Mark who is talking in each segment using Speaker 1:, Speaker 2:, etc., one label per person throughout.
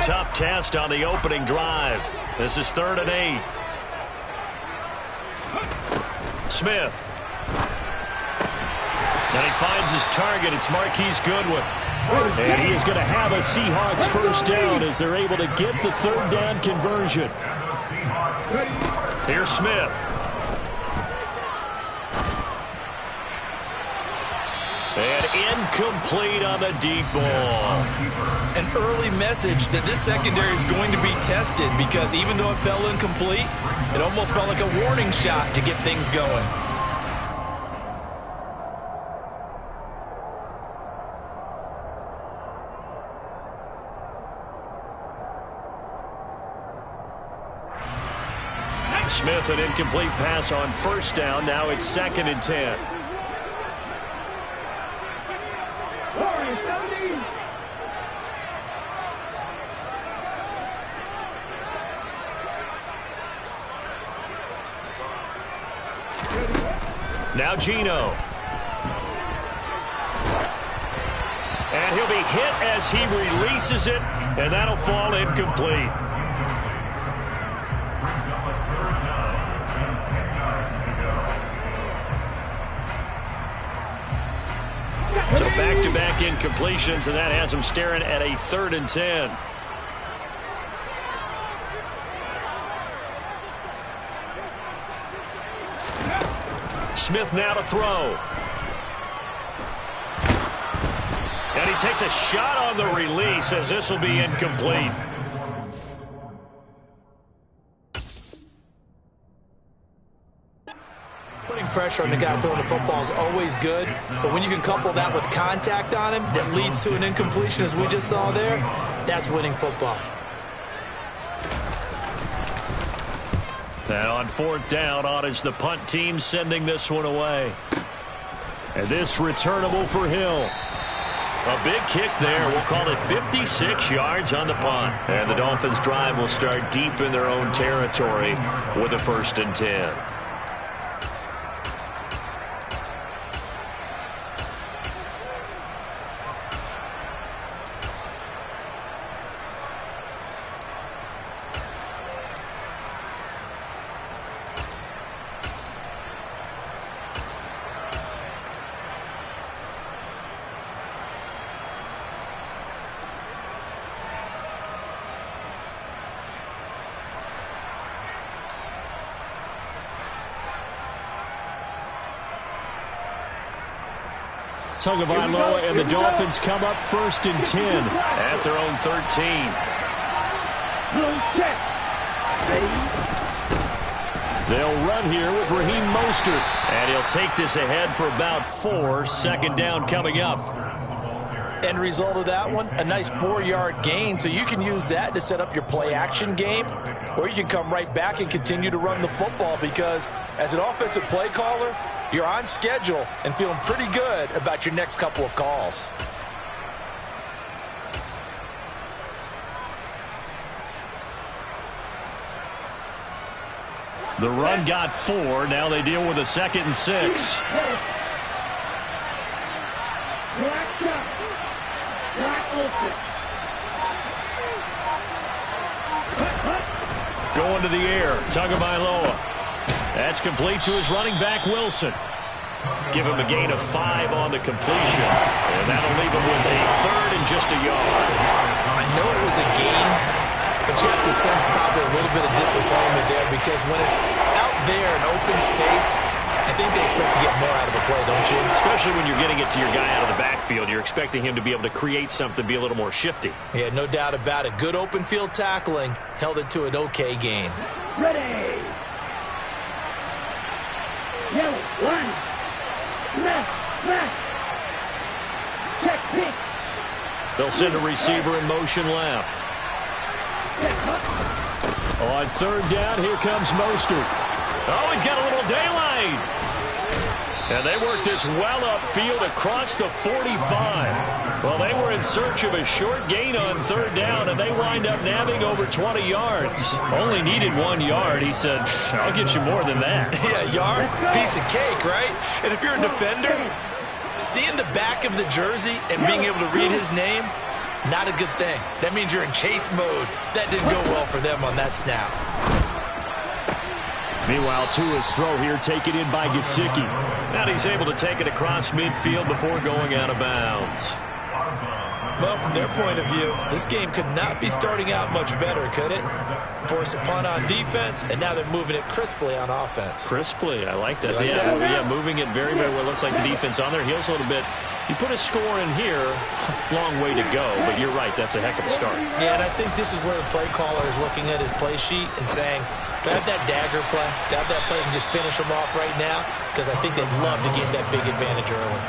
Speaker 1: tough test on the opening drive. This is 3rd and 8. Smith. And he finds his target. It's Marquise Goodwin. And he is going to have a Seahawks first down as they're able to get the 3rd down conversion. Here's Smith. And incomplete on the deep ball.
Speaker 2: An early message that this secondary is going to be tested because even though it fell incomplete, it almost felt like a warning shot to get things going.
Speaker 1: Smith, an incomplete pass on 1st down. Now it's 2nd and 10. Now Geno. And he'll be hit as he releases it, and that'll fall incomplete. So back-to-back incompletions, and that has him staring at a 3rd and 10. Smith now to throw. And he takes a shot on the release as this will be incomplete.
Speaker 2: Putting pressure on the guy throwing the football is always good, but when you can couple that with contact on him that leads to an incompletion as we just saw there, that's winning football.
Speaker 1: And on 4th down, on is the punt team sending this one away. And this returnable for Hill. A big kick there. We'll call it 56 yards on the punt. And the Dolphins' drive will start deep in their own territory with a 1st and 10. Tagovailoa and the Dolphins come up 1st and 10 at their own 13. They'll run here with Raheem Mostert. And he'll take this ahead for about 4. 2nd down coming up.
Speaker 2: End result of that one, a nice 4-yard gain. So you can use that to set up your play-action game, or you can come right back and continue to run the football because as an offensive play caller, you're on schedule and feeling pretty good about your next couple of calls.
Speaker 1: The run got 4. Now they deal with a 2nd and 6. Going to the air. Tagovailoa. That's complete to his running back, Wilson. Give him a gain of 5 on the completion. And that'll leave him with a 3rd and just a yard.
Speaker 2: I know it was a gain, but you have to sense probably a little bit of disappointment there because when it's out there in open space, I think they expect to get more out of a play, don't you?
Speaker 1: Especially when you're getting it to your guy out of the backfield. You're expecting him to be able to create something, be a little more shifty.
Speaker 2: Yeah, no doubt about it. Good open field tackling held it to an okay gain.
Speaker 3: Ready. Yellow, 1. Left. Check, pick.
Speaker 1: They'll send a receiver in motion left. On 3rd down, here comes Mostert. Oh, he's got a little daylight. And they work this well upfield across the 45. Well, they were in search of a short gain on 3rd down, and they wind up nabbing over 20 yards. Only needed 1 yard. He said, I'll get you more than that.
Speaker 2: Yeah, yard, piece of cake, right? And if you're a defender, seeing the back of the jersey and being able to read his name, Not a good thing. That means you're in chase mode. That didn't go well for them on that snap.
Speaker 1: Meanwhile, Tua's throw here taken in by Gesicki. And he's able to take it across midfield before going out of bounds.
Speaker 2: Well, from their point of view, this game could not be starting out much better, could it? Force a punt on defense, and now they're moving it crisply on offense.
Speaker 1: Crisply, I like that.
Speaker 2: Like
Speaker 1: yeah, moving it very, very well. Looks like the defense on their heels a little bit. You put a score in here, long way to go, but you're right, that's a heck of a start.
Speaker 2: Yeah, and I think this is where the play caller is looking at his play sheet and saying, do I have that dagger play? Do I have that play and just finish them off right now? Because I think they'd love to gain that big advantage early.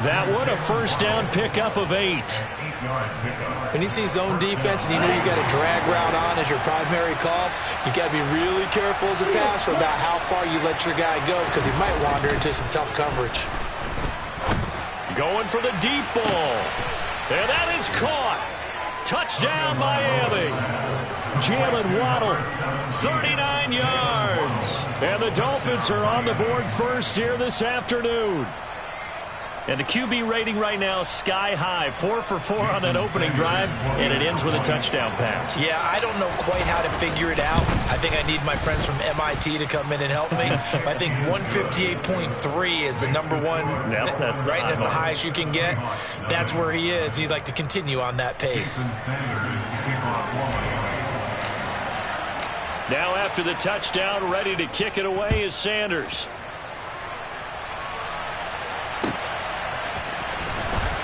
Speaker 1: That one, a first down pickup of 8.
Speaker 2: When you see zone defense and you know you got a drag route on as your primary call, you got to be really careful as a passer about how far you let your guy go because he might wander into some tough coverage.
Speaker 1: Going for the deep ball. And that is caught. Touchdown, Miami. Jalen Waddle, 39 yards. And the Dolphins are on the board first here this afternoon. And the QB rating right now sky high. 4 for 4 on that opening drive, and it ends with a touchdown pass.
Speaker 2: Yeah, I don't know quite how to figure it out. I think I need my friends from MIT to come in and help me. I think 158.3 is the number one.
Speaker 1: Yep, that's
Speaker 2: right. That's the highest you can get. That's where he is. He'd like to continue on that pace.
Speaker 1: Now after the touchdown, ready to kick it away is Sanders.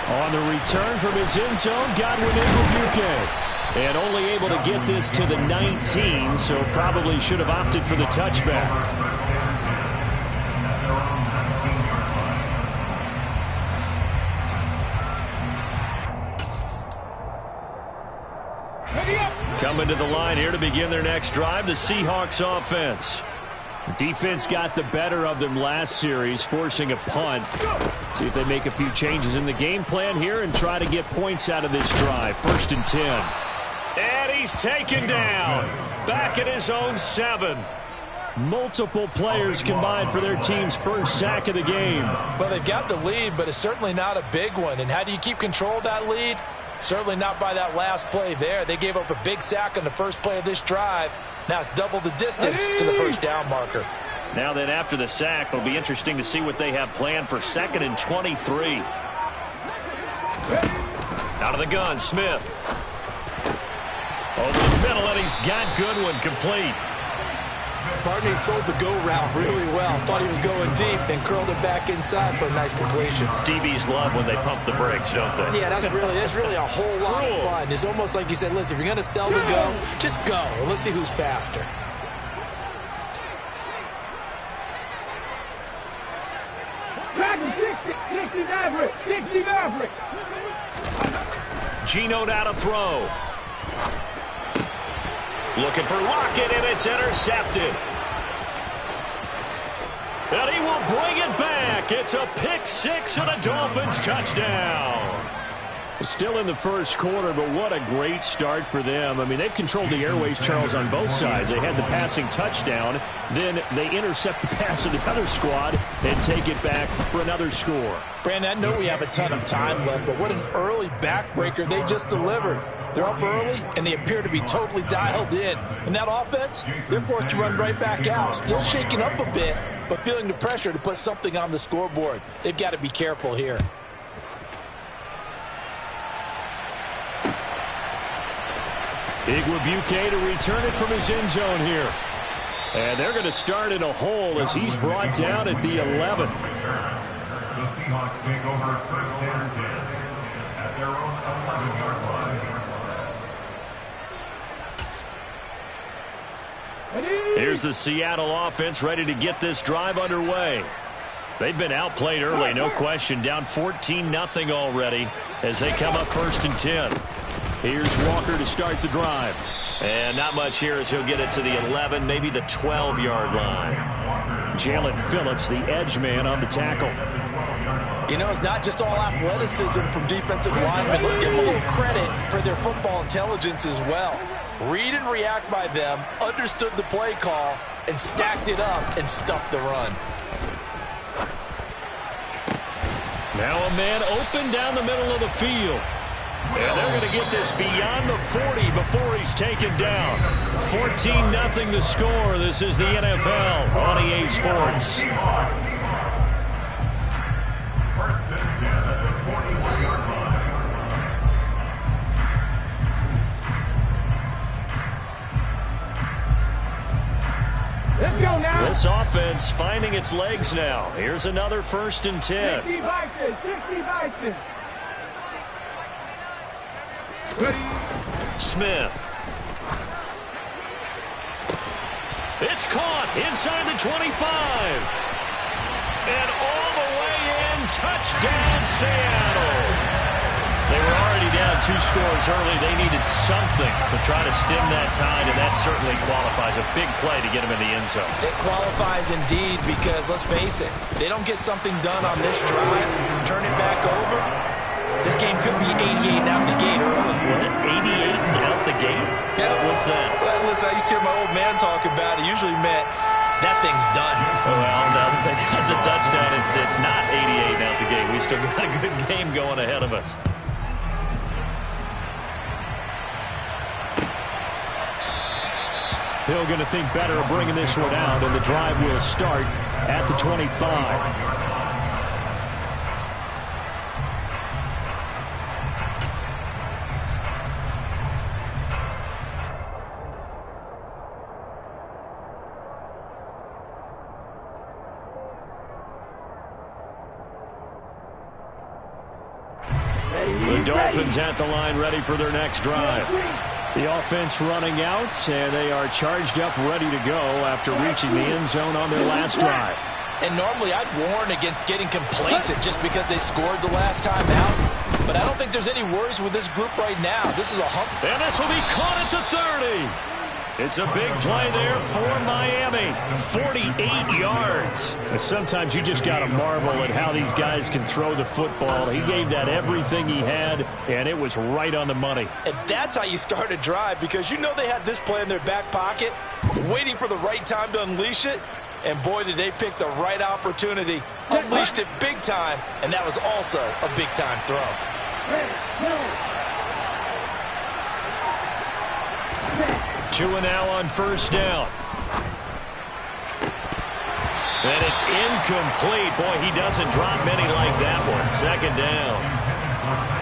Speaker 1: On the return from his end zone, Godwin Igwebuike. And only able to get this to the 19, so probably should have opted for the touchback. Coming to the line here to begin their next drive, the Seahawks offense. Defense got the better of them last series, forcing a punt. See if they make a few changes in the game plan here and try to get points out of this drive. 1st and 10. And he's taken down. Back at his own 7. Multiple players combined for their team's first sack of the game.
Speaker 2: Well, they've got the lead, but it's certainly not a big one. And how do you keep control of that lead? Certainly not by that last play there. They gave up a big sack on the first play of this drive. Now it's double the distance to the first down marker.
Speaker 1: Now then, after the sack, it'll be interesting to see what they have planned for 2nd and 23. Out of the gun, Smith. Over the middle, and he's got Goodwin complete.
Speaker 2: Partney sold the go route really well. Thought he was going deep, then curled it back inside for a nice completion.
Speaker 1: DBs love when they pump the brakes, don't they?
Speaker 2: Yeah, that's really a whole lot of fun. It's almost like you said, listen, if you're going to sell the go, just go. And let's see who's faster.
Speaker 3: Back 60 Maverick, 60 Maverick.
Speaker 1: Geno now to throw. Looking for Lockett, and it's intercepted. And he will bring it back. It's a pick 6 and a Dolphins touchdown. Still in the first quarter, but what a great start for them. I mean, they've controlled the airways, Charles, on both sides. They had the passing touchdown. Then they intercept the pass of the other squad and take it back for another score.
Speaker 2: Brandon, I know we have a ton of time left, but what an early backbreaker they just delivered. They're up early, and they appear to be totally dialed in. And that offense, they're forced to run right back out. Still shaking up a bit, but feeling the pressure to put something on the scoreboard. They've got to be careful here.
Speaker 1: Igwebuike to return it from his end zone here. And they're going to start in a hole as he's brought down at the 11.
Speaker 4: The Seahawks take over 1st and 10 at their own 11-yard line.
Speaker 1: Here's the Seattle offense ready to get this drive underway. They've been outplayed early, no question. Down 14-0 already as they come up 1st and 10. Here's Walker to start the drive. And not much here as he'll get it to the 11, maybe the 12-yard line. Jalen Phillips, the edge man on the tackle.
Speaker 2: You know, it's not just all athleticism from defensive linemen. Let's give them a little credit for their football intelligence as well. Read and react by them, understood the play call, and stacked it up and stuffed the run.
Speaker 1: Now a man open down the middle of the field. And they're going to get this beyond the 40 before he's taken down. 14-0 the score. This is the NFL on EA Sports.
Speaker 4: First and 10 at the 41-yard line.
Speaker 3: Let's go now.
Speaker 1: This offense finding its legs now. Here's another 1st and 10.
Speaker 3: 60 Bison, 60 Bison.
Speaker 1: Smith. It's caught inside the 25. And all the way in, touchdown Seattle. They were already down 2 scores early. They needed something to try to stem that tide, and that certainly qualifies. A big play to get them in the end zone.
Speaker 2: It qualifies indeed because, let's face it, they don't get something done on this drive, turn it back over, this game could be 88 out the gate early.
Speaker 1: What? 88 out the gate?
Speaker 2: Yeah.
Speaker 1: What's that?
Speaker 2: Well, listen, I used to hear my old man talk about it. Usually meant that thing's done.
Speaker 1: Well, now that they got the touchdown, it's not 88 out the gate. We still got a good game going ahead of us. Hill going to think better of bringing this one out, and the drive will start at the 25. The Dolphins at the line, ready for their next drive. The offense running out, and they are charged up, ready to go after reaching the end zone on their last drive.
Speaker 2: And normally I'd warn against getting complacent just because they scored the last time out. But I don't think there's any worries with this group right now. This is a hump.
Speaker 1: And this will be caught at the 30. It's a big play there for Miami. 48 yards. Sometimes you just got to marvel at how these guys can throw the football. He gave that everything he had, and it was right on the money.
Speaker 2: And that's how you start a drive, because you know they had this play in their back pocket, waiting for the right time to unleash it. And boy, did they pick the right opportunity. Unleashed it big time, and that was also a big-time throw.
Speaker 1: Two and now on 1st down. And it's incomplete. Boy, he doesn't drop many like that one. 2nd down.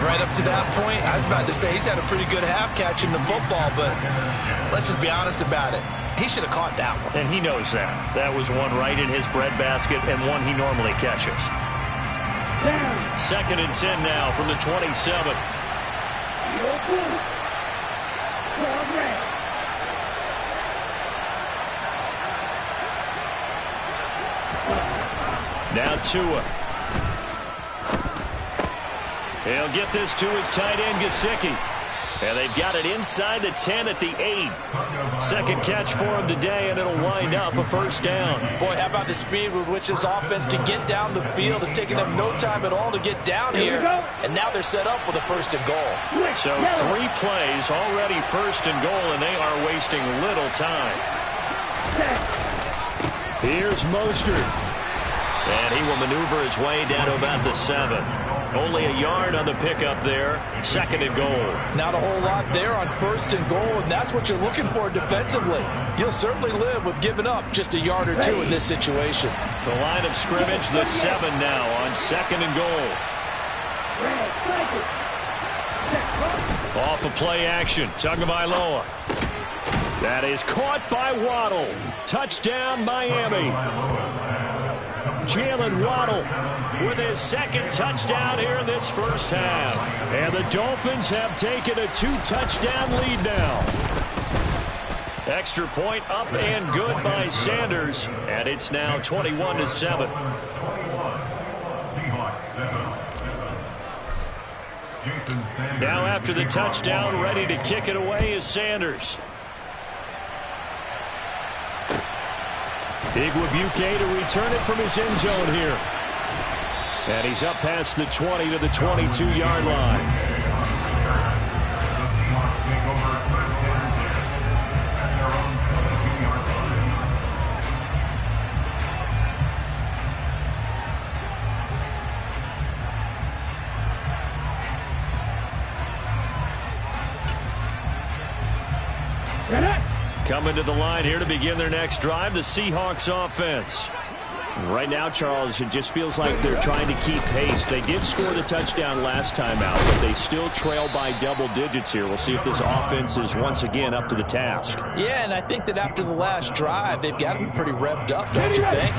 Speaker 2: Right up to that point, I was about to say he's had a pretty good half catching the football, but let's just be honest about it. He should have caught that one.
Speaker 1: And he knows that. That was one right in his breadbasket and one he normally catches. 2nd and 10 now from the 27. Now Tua. He'll get this to his tight end, Gesicki. And they've got it inside the 10 at the 8. 2nd catch for him today, and it'll wind up a 1st down.
Speaker 2: Boy, how about the speed with which this offense can get down the field? It's taken them no time at all to get down here. And now they're set up with a 1st and goal.
Speaker 1: So 3 plays, already 1st and goal, and they are wasting little time. Here's Mostert. And he will maneuver his way down to about the 7. Only a yard on the pickup there. 2nd and goal.
Speaker 2: Not a whole lot there on 1st and goal, and that's what you're looking for defensively. You'll certainly live with giving up just a yard or 2 in this situation.
Speaker 1: The line of scrimmage, the 7 now on 2nd and goal. Off of play action, Tagovailoa. That is caught by Waddle. Touchdown, Miami. Jalen Waddle with his 2nd touchdown here in this 1st half. And the Dolphins have taken a 2-touchdown lead now. Extra point up and good by Sanders. And it's now 21-7. Now after the touchdown, ready to kick it away is Sanders. Igwebuike to return it from his end zone here. And he's up past the 20 to the 22-yard line. Coming to the line here to begin their next drive, the Seahawks offense.
Speaker 5: Right now, Charles, it just feels like they're trying to keep pace. They did score the touchdown last time out, but they still trail by double digits here. We'll see if this offense is once again up to the task.
Speaker 2: Yeah, and I think that after the last drive, they've got to be pretty revved up, don't you think?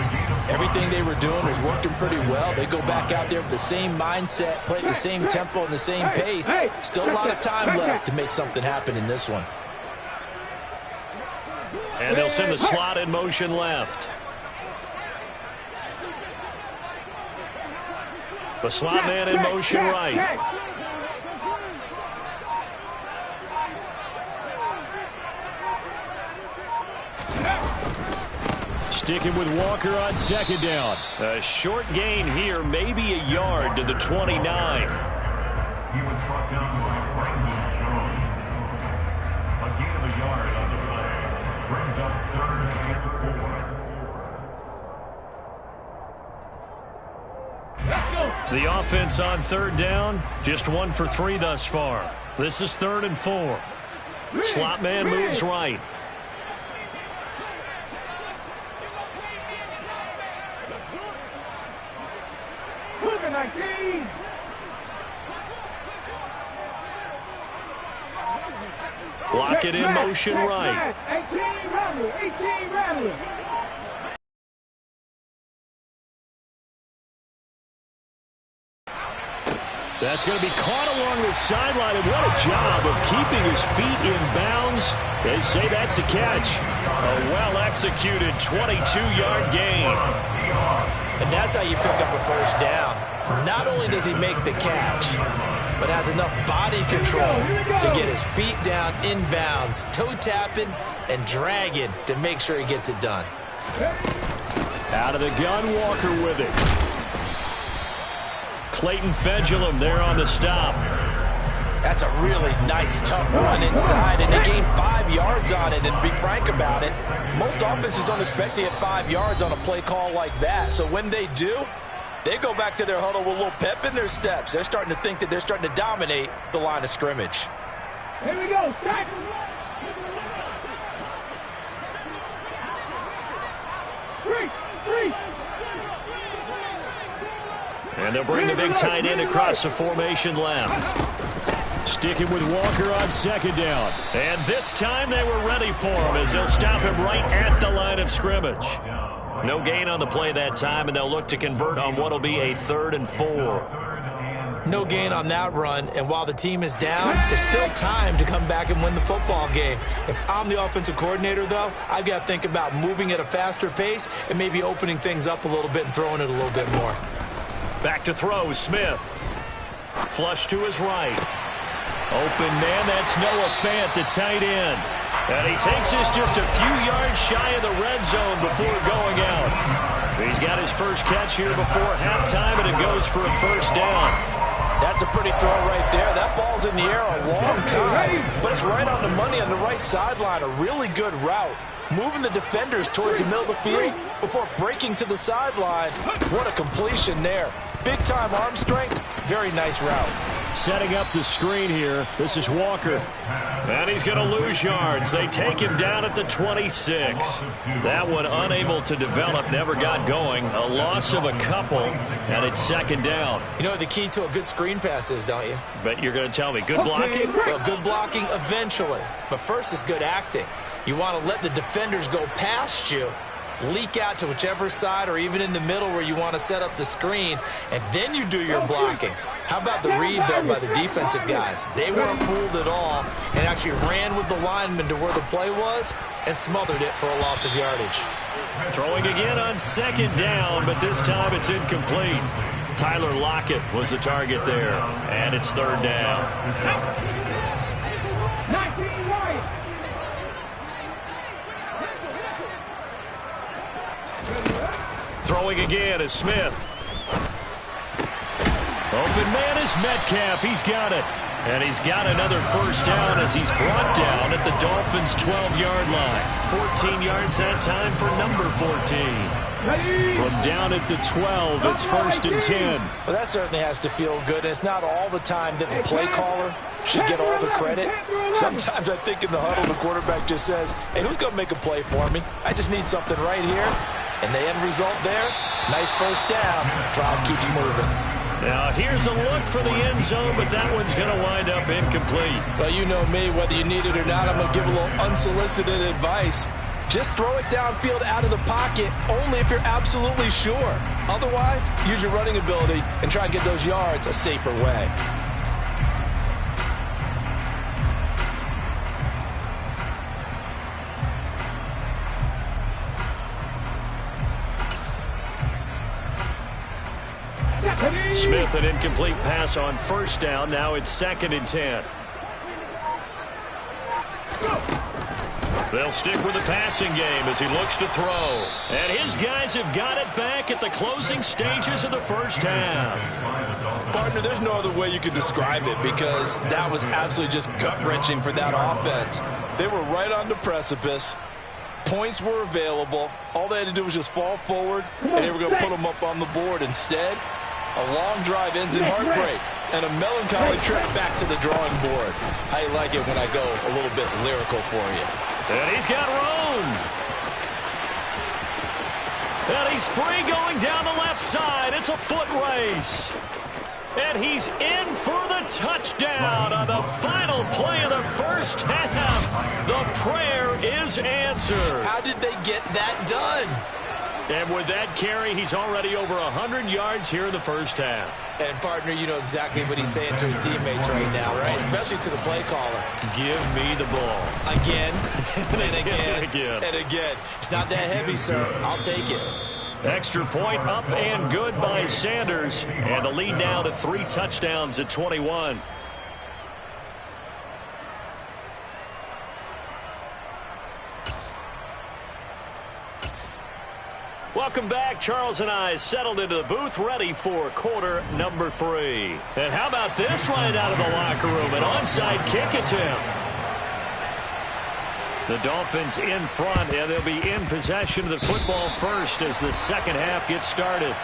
Speaker 2: Everything they were doing was working pretty well. They go back out there with the same mindset, play at the same tempo and the same pace. Still a lot of time left to make something happen in this one.
Speaker 1: And they'll send the slot in motion left. The slot man in motion right. Sticking with Walker on second down. A short gain here, maybe a yard to the 29.
Speaker 4: He was brought down by Brandon Jones. A gain of a yard on the play. Brings up 3rd and 4.
Speaker 1: The offense on 3rd down, just 1 for 3 thus far. This is 3rd and 4. Slot man moves right. Block it in motion right.
Speaker 3: 18 rattle.
Speaker 1: That's going to be caught along the sideline, and what a job of keeping his feet in bounds. They say that's a catch. A well-executed 22-yard gain.
Speaker 2: And that's how you pick up a first down. Not only does he make the catch, but has enough body control to get his feet down in bounds, toe tapping and dragging to make sure he gets it done.
Speaker 1: Out of the gun, Walker with it. Clayton Fedulum there on the stop.
Speaker 2: That's a really nice, tough run inside, and they gained 5 yards on it. And to be frank about it, most offenses don't expect to get 5 yards on a play call like that. So when they do, they go back to their huddle with a little pep in their steps. They're starting to think that they're starting to dominate the line of scrimmage.
Speaker 3: Here we go. Stack. Three.
Speaker 1: And they'll bring the big tight end across the formation left. Sticking with Walker on second down. And this time they were ready for him as they'll stop him right at the line of scrimmage. No gain on the play that time, and they'll look to convert on what will be a 3rd and 4.
Speaker 2: No gain on that run, and while the team is down, there's still time to come back and win the football game. If I'm the offensive coordinator, though, I've got to think about moving at a faster pace and maybe opening things up a little bit and throwing it a little bit more.
Speaker 1: Back to throw, Smith. Flush to his right. Open man, that's Noah Fant, the tight end. And he takes this just a few yards shy of the red zone before going out. He's got his first catch here before halftime, and it goes for a first down.
Speaker 2: That's a pretty throw right there. That ball's in the air a long time, but it's right on the money on the right sideline. A really good route. Moving the defenders towards the middle of the field before breaking to the sideline. What a completion there. Big-time arm strength. Very nice route.
Speaker 1: Setting up the screen here. This is Walker. And he's going to lose yards. They take him down at the 26. That one unable to develop, never got going. A loss of a couple, and it's second down.
Speaker 2: You know what the key to a good screen pass is, don't you?
Speaker 1: But you're going to tell me, good blocking?
Speaker 2: Well, good blocking eventually. But first is good acting. You want to let the defenders go past you, leak out to whichever side or even in the middle where you want to set up the screen, and then you do your blocking. How about the read, though, by the defensive guys? They weren't fooled at all and actually ran with the lineman to where the play was and smothered it for a loss of yardage.
Speaker 1: Throwing again on second down, but this time it's incomplete. Tyler Lockett was the target there, and it's 3rd down.
Speaker 3: 19 right.
Speaker 1: Throwing again is Smith. Open man is Metcalf. He's got it. And he's got another first down as he's brought down at the Dolphins' 12-yard line. 14 yards that time for number 14.
Speaker 5: From down at the 12, it's 1st and 10.
Speaker 2: Well, that certainly has to feel good. It's not all the time that the play caller should get all the credit. Sometimes I think in the huddle, the quarterback just says, hey, who's going to make a play for me? I just need something right here. And the end result there, nice first down. Drive keeps moving.
Speaker 1: Now, here's a look for the end zone, but that one's going to wind up incomplete.
Speaker 2: Well, you know me, whether you need it or not, I'm going to give a little unsolicited advice. Just throw it downfield out of the pocket only if you're absolutely sure. Otherwise, use your running ability and try and get those yards a safer way.
Speaker 1: Smith, an incomplete pass on 1st down. Now it's 2nd and 10. They'll stick with the passing game as he looks to throw. And his guys have got it back at the closing stages of the first half.
Speaker 2: Partner, there's no other way you could describe it because that was absolutely just gut-wrenching for that offense. They were right on the precipice. Points were available. All they had to do was just fall forward, and they were going to put them up on the board. Instead, a long drive ends in heartbreak and a melancholy trip back to the drawing board. I like it when I go a little bit lyrical for you.
Speaker 1: And he's got room. And he's free going down the left side. It's a foot race. And he's in for the touchdown on the final play of the first half. The prayer is answered.
Speaker 2: How did they get that done?
Speaker 1: And with that carry, he's already over 100 yards here in the first half.
Speaker 2: And, partner, you know exactly what he's saying to his teammates right now, right? Especially to the play caller.
Speaker 1: Give me the ball.
Speaker 2: Again, and again,
Speaker 1: and again.
Speaker 2: and again. It's not that heavy, sir. I'll take it.
Speaker 1: Extra point up and good by Sanders. And the lead now to 3 touchdowns at 21. Welcome back. Charles and I settled into the booth, ready for quarter number 3. And how about this right out of the locker room? An onside kick attempt. The Dolphins in front, and they'll be in possession of the football first as the second half gets started.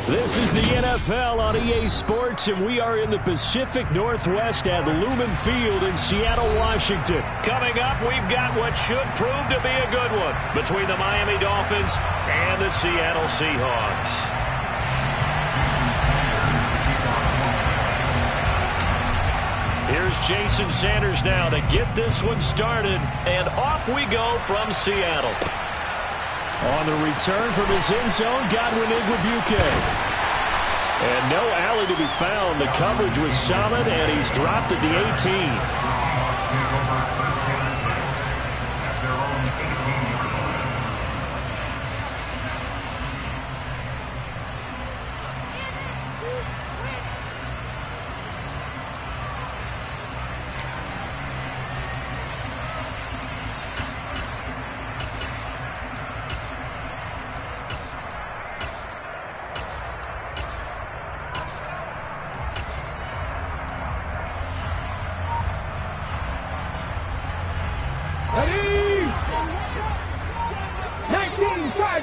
Speaker 1: This is the NFL on EA Sports, and we are in the Pacific Northwest at Lumen Field in Seattle, Washington. Coming up, we've got what should prove to be a good one between the Miami Dolphins and the Seattle Seahawks. Here's Jason Sanders now to get this one started, and off we go from Seattle. On the return from his end zone, Godwin Igwebuike. And no alley to be found. The coverage was solid, and he's dropped at the 18.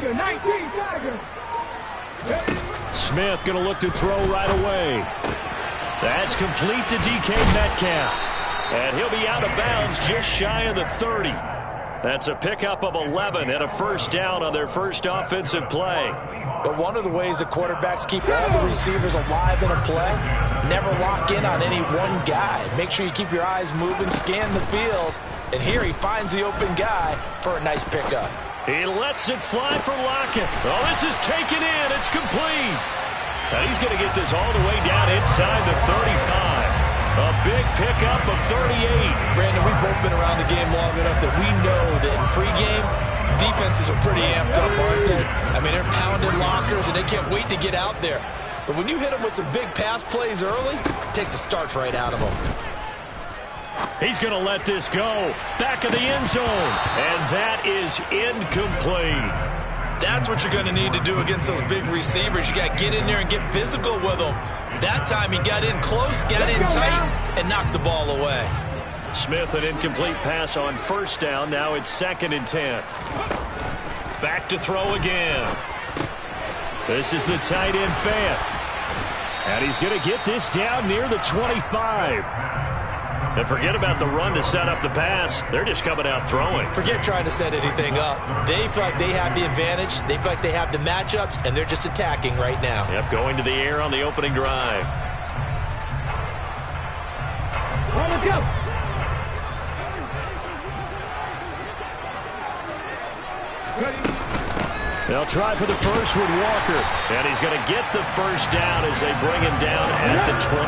Speaker 3: Tiger, 19 Tiger.
Speaker 1: Smith going to look to throw right away. That's complete to DK Metcalf. And he'll be out of bounds just shy of the 30. That's a pickup of 11 and a first down on their first offensive play.
Speaker 2: But one of the ways the quarterbacks keep all the receivers alive in a play, never lock in on any one guy. Make sure you keep your eyes moving, scan the field. And here he finds the open guy for a nice pickup.
Speaker 1: He lets it fly for Lockett. Oh, this is taken in. It's complete. Now he's going to get this all the way down inside the 35. A big pickup of 38.
Speaker 2: Brandon, we've both been around the game long enough that we know that in pregame, defenses are pretty amped up, aren't they? I mean, they're pounding lockers, and they can't wait to get out there. But when you hit them with some big pass plays early, it takes the starch right out of them.
Speaker 1: He's going to let this go. Back of the end zone. And that is incomplete.
Speaker 2: That's what you're going to need to do against those big receivers. You got to get in there and get physical with them. That time he got in close, got in tight, and knocked the ball away.
Speaker 1: Smith, an incomplete pass on first down. Now it's 2nd and 10. Back to throw again. This is the tight end Fant. And he's going to get this down near the 25. And forget about the run to set up the pass. They're just coming out throwing.
Speaker 2: Forget trying to set anything up. They feel like they have the advantage. They feel like they have the matchups, and they're just attacking right now.
Speaker 1: Yep, going to the air on the opening drive.
Speaker 3: On the go.
Speaker 1: They'll try for the first with Walker. And he's going to get the first down as they bring him down at the 23.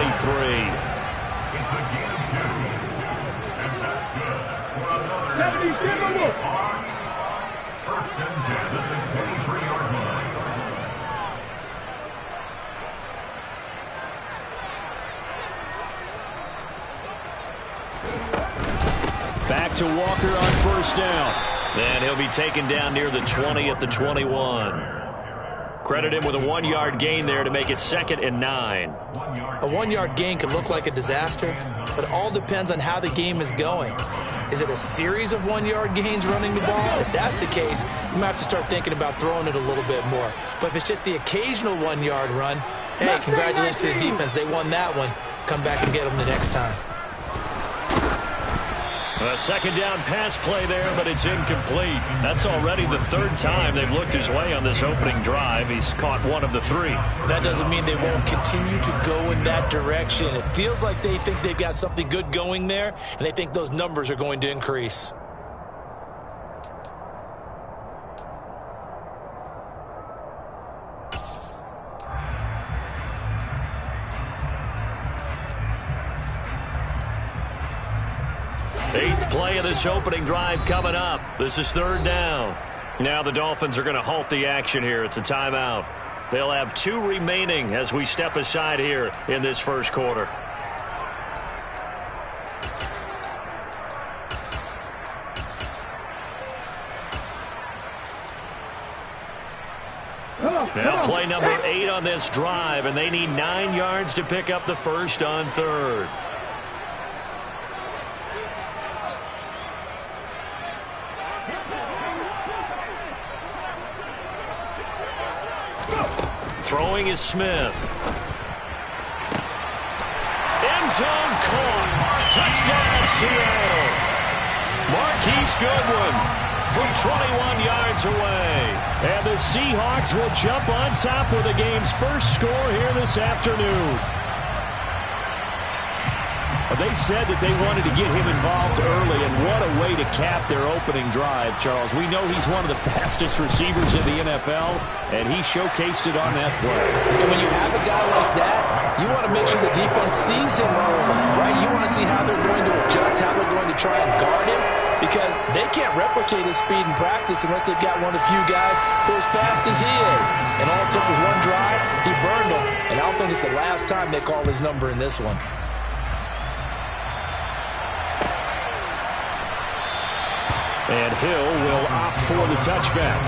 Speaker 4: It's a gain of 2. And that's good for another
Speaker 3: 77 more.
Speaker 4: first and 10 at the 23-yard line.
Speaker 1: Back to Walker on first down. And he'll be taken down near the 20 at the 21. Credit him with a 1-yard gain there to make it 2nd and 9.
Speaker 2: A 1-yard gain can look like a disaster, but it all depends on how the game is going. Is it a series of 1-yard gains running the ball? If that's the case, you might have to start thinking about throwing it a little bit more. But if it's just the occasional 1-yard run, hey, congratulations to the defense. They won that one. Come back and get them the next time.
Speaker 1: A 2nd down pass play there, but it's incomplete. That's already the 3rd time they've looked his way on this opening drive. He's caught 1 of the 3.
Speaker 2: That doesn't mean they won't continue to go in that direction. It feels like they think they've got something good going there, and they think those numbers are going to increase.
Speaker 1: Eighth play of this opening drive coming up. This is 3rd down. Now the Dolphins are going to halt the action here. It's a timeout. They'll have 2 remaining as we step aside here in this first quarter. Now play number 8 on this drive, and they need 9 yards to pick up the first on 3rd. Throwing is Smith. End zone caught. Touchdown, Seattle. Marquise Goodwin from 21 yards away. And the Seahawks will jump on top with the game's first score here this afternoon. They said that they wanted to get him involved early, and what a way to cap their opening drive, Charles. We know he's one of the fastest receivers in the NFL, and he showcased it on that play.
Speaker 2: And when you have a guy like that, you want to make sure the defense sees him early, right? You want to see how they're going to adjust, how they're going to try and guard him, because they can't replicate his speed in practice unless they've got one of the few guys who are as fast as he is. And all it took was one drive, he burned them, and I don't think it's the last time they call his number in this one.
Speaker 1: And Hill will opt for the touchback.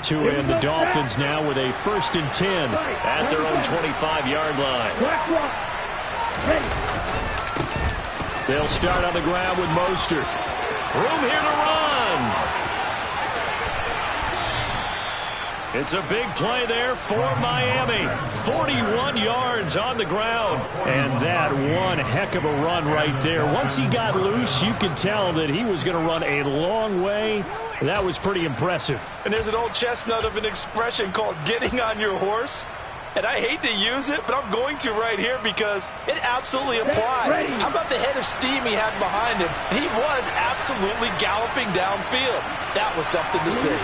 Speaker 5: to end. The Dolphins now with a 1st and 10
Speaker 1: at their own 25-yard line.
Speaker 5: They'll start on the ground with Mostert.
Speaker 1: Room here to run. It's a big play there for Miami. 41 yards on the ground.
Speaker 5: And that one heck of a run right there. Once he got loose, you could tell that he was going to run a long way. That was pretty impressive.
Speaker 2: And there's an old chestnut of an expression called getting on your horse. And I hate to use it, but I'm going to right here because it absolutely applies. How about the head of steam he had behind him? He was absolutely galloping downfield. That was something to see.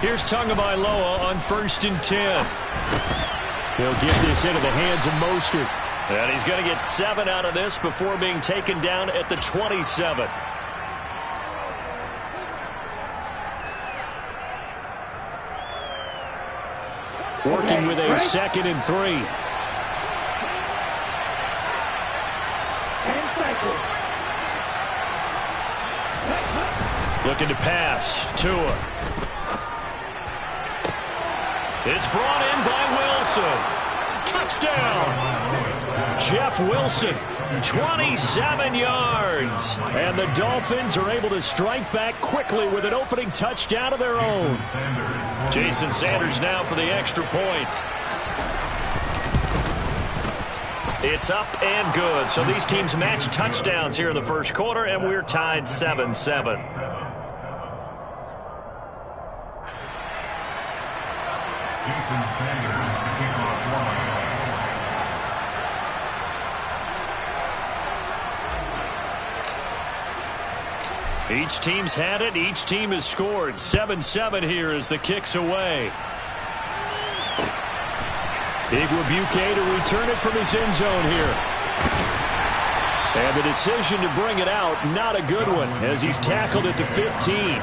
Speaker 1: Here's Tagovailoa on 1st and 10.
Speaker 5: He'll get this into the hands of Mostert.
Speaker 1: And he's going to get 7 out of this before being taken down at the 27.
Speaker 5: Working with a 2nd and 3.
Speaker 1: Looking to pass. Tua. It's brought in by Wilson. Touchdown. Jeff Wilson, 27 yards.
Speaker 5: And the Dolphins are able to strike back quickly with an opening touchdown of their own.
Speaker 1: Jason Sanders now for the extra point. It's up and good. So these teams match touchdowns here in the first quarter, and we're tied 7-7. Each team's had it. Each team has scored. 7-7 here as the kick's away.
Speaker 5: Igwebuike to return it from his end zone here. And the decision to bring it out, not a good one, as he's tackled at the 15.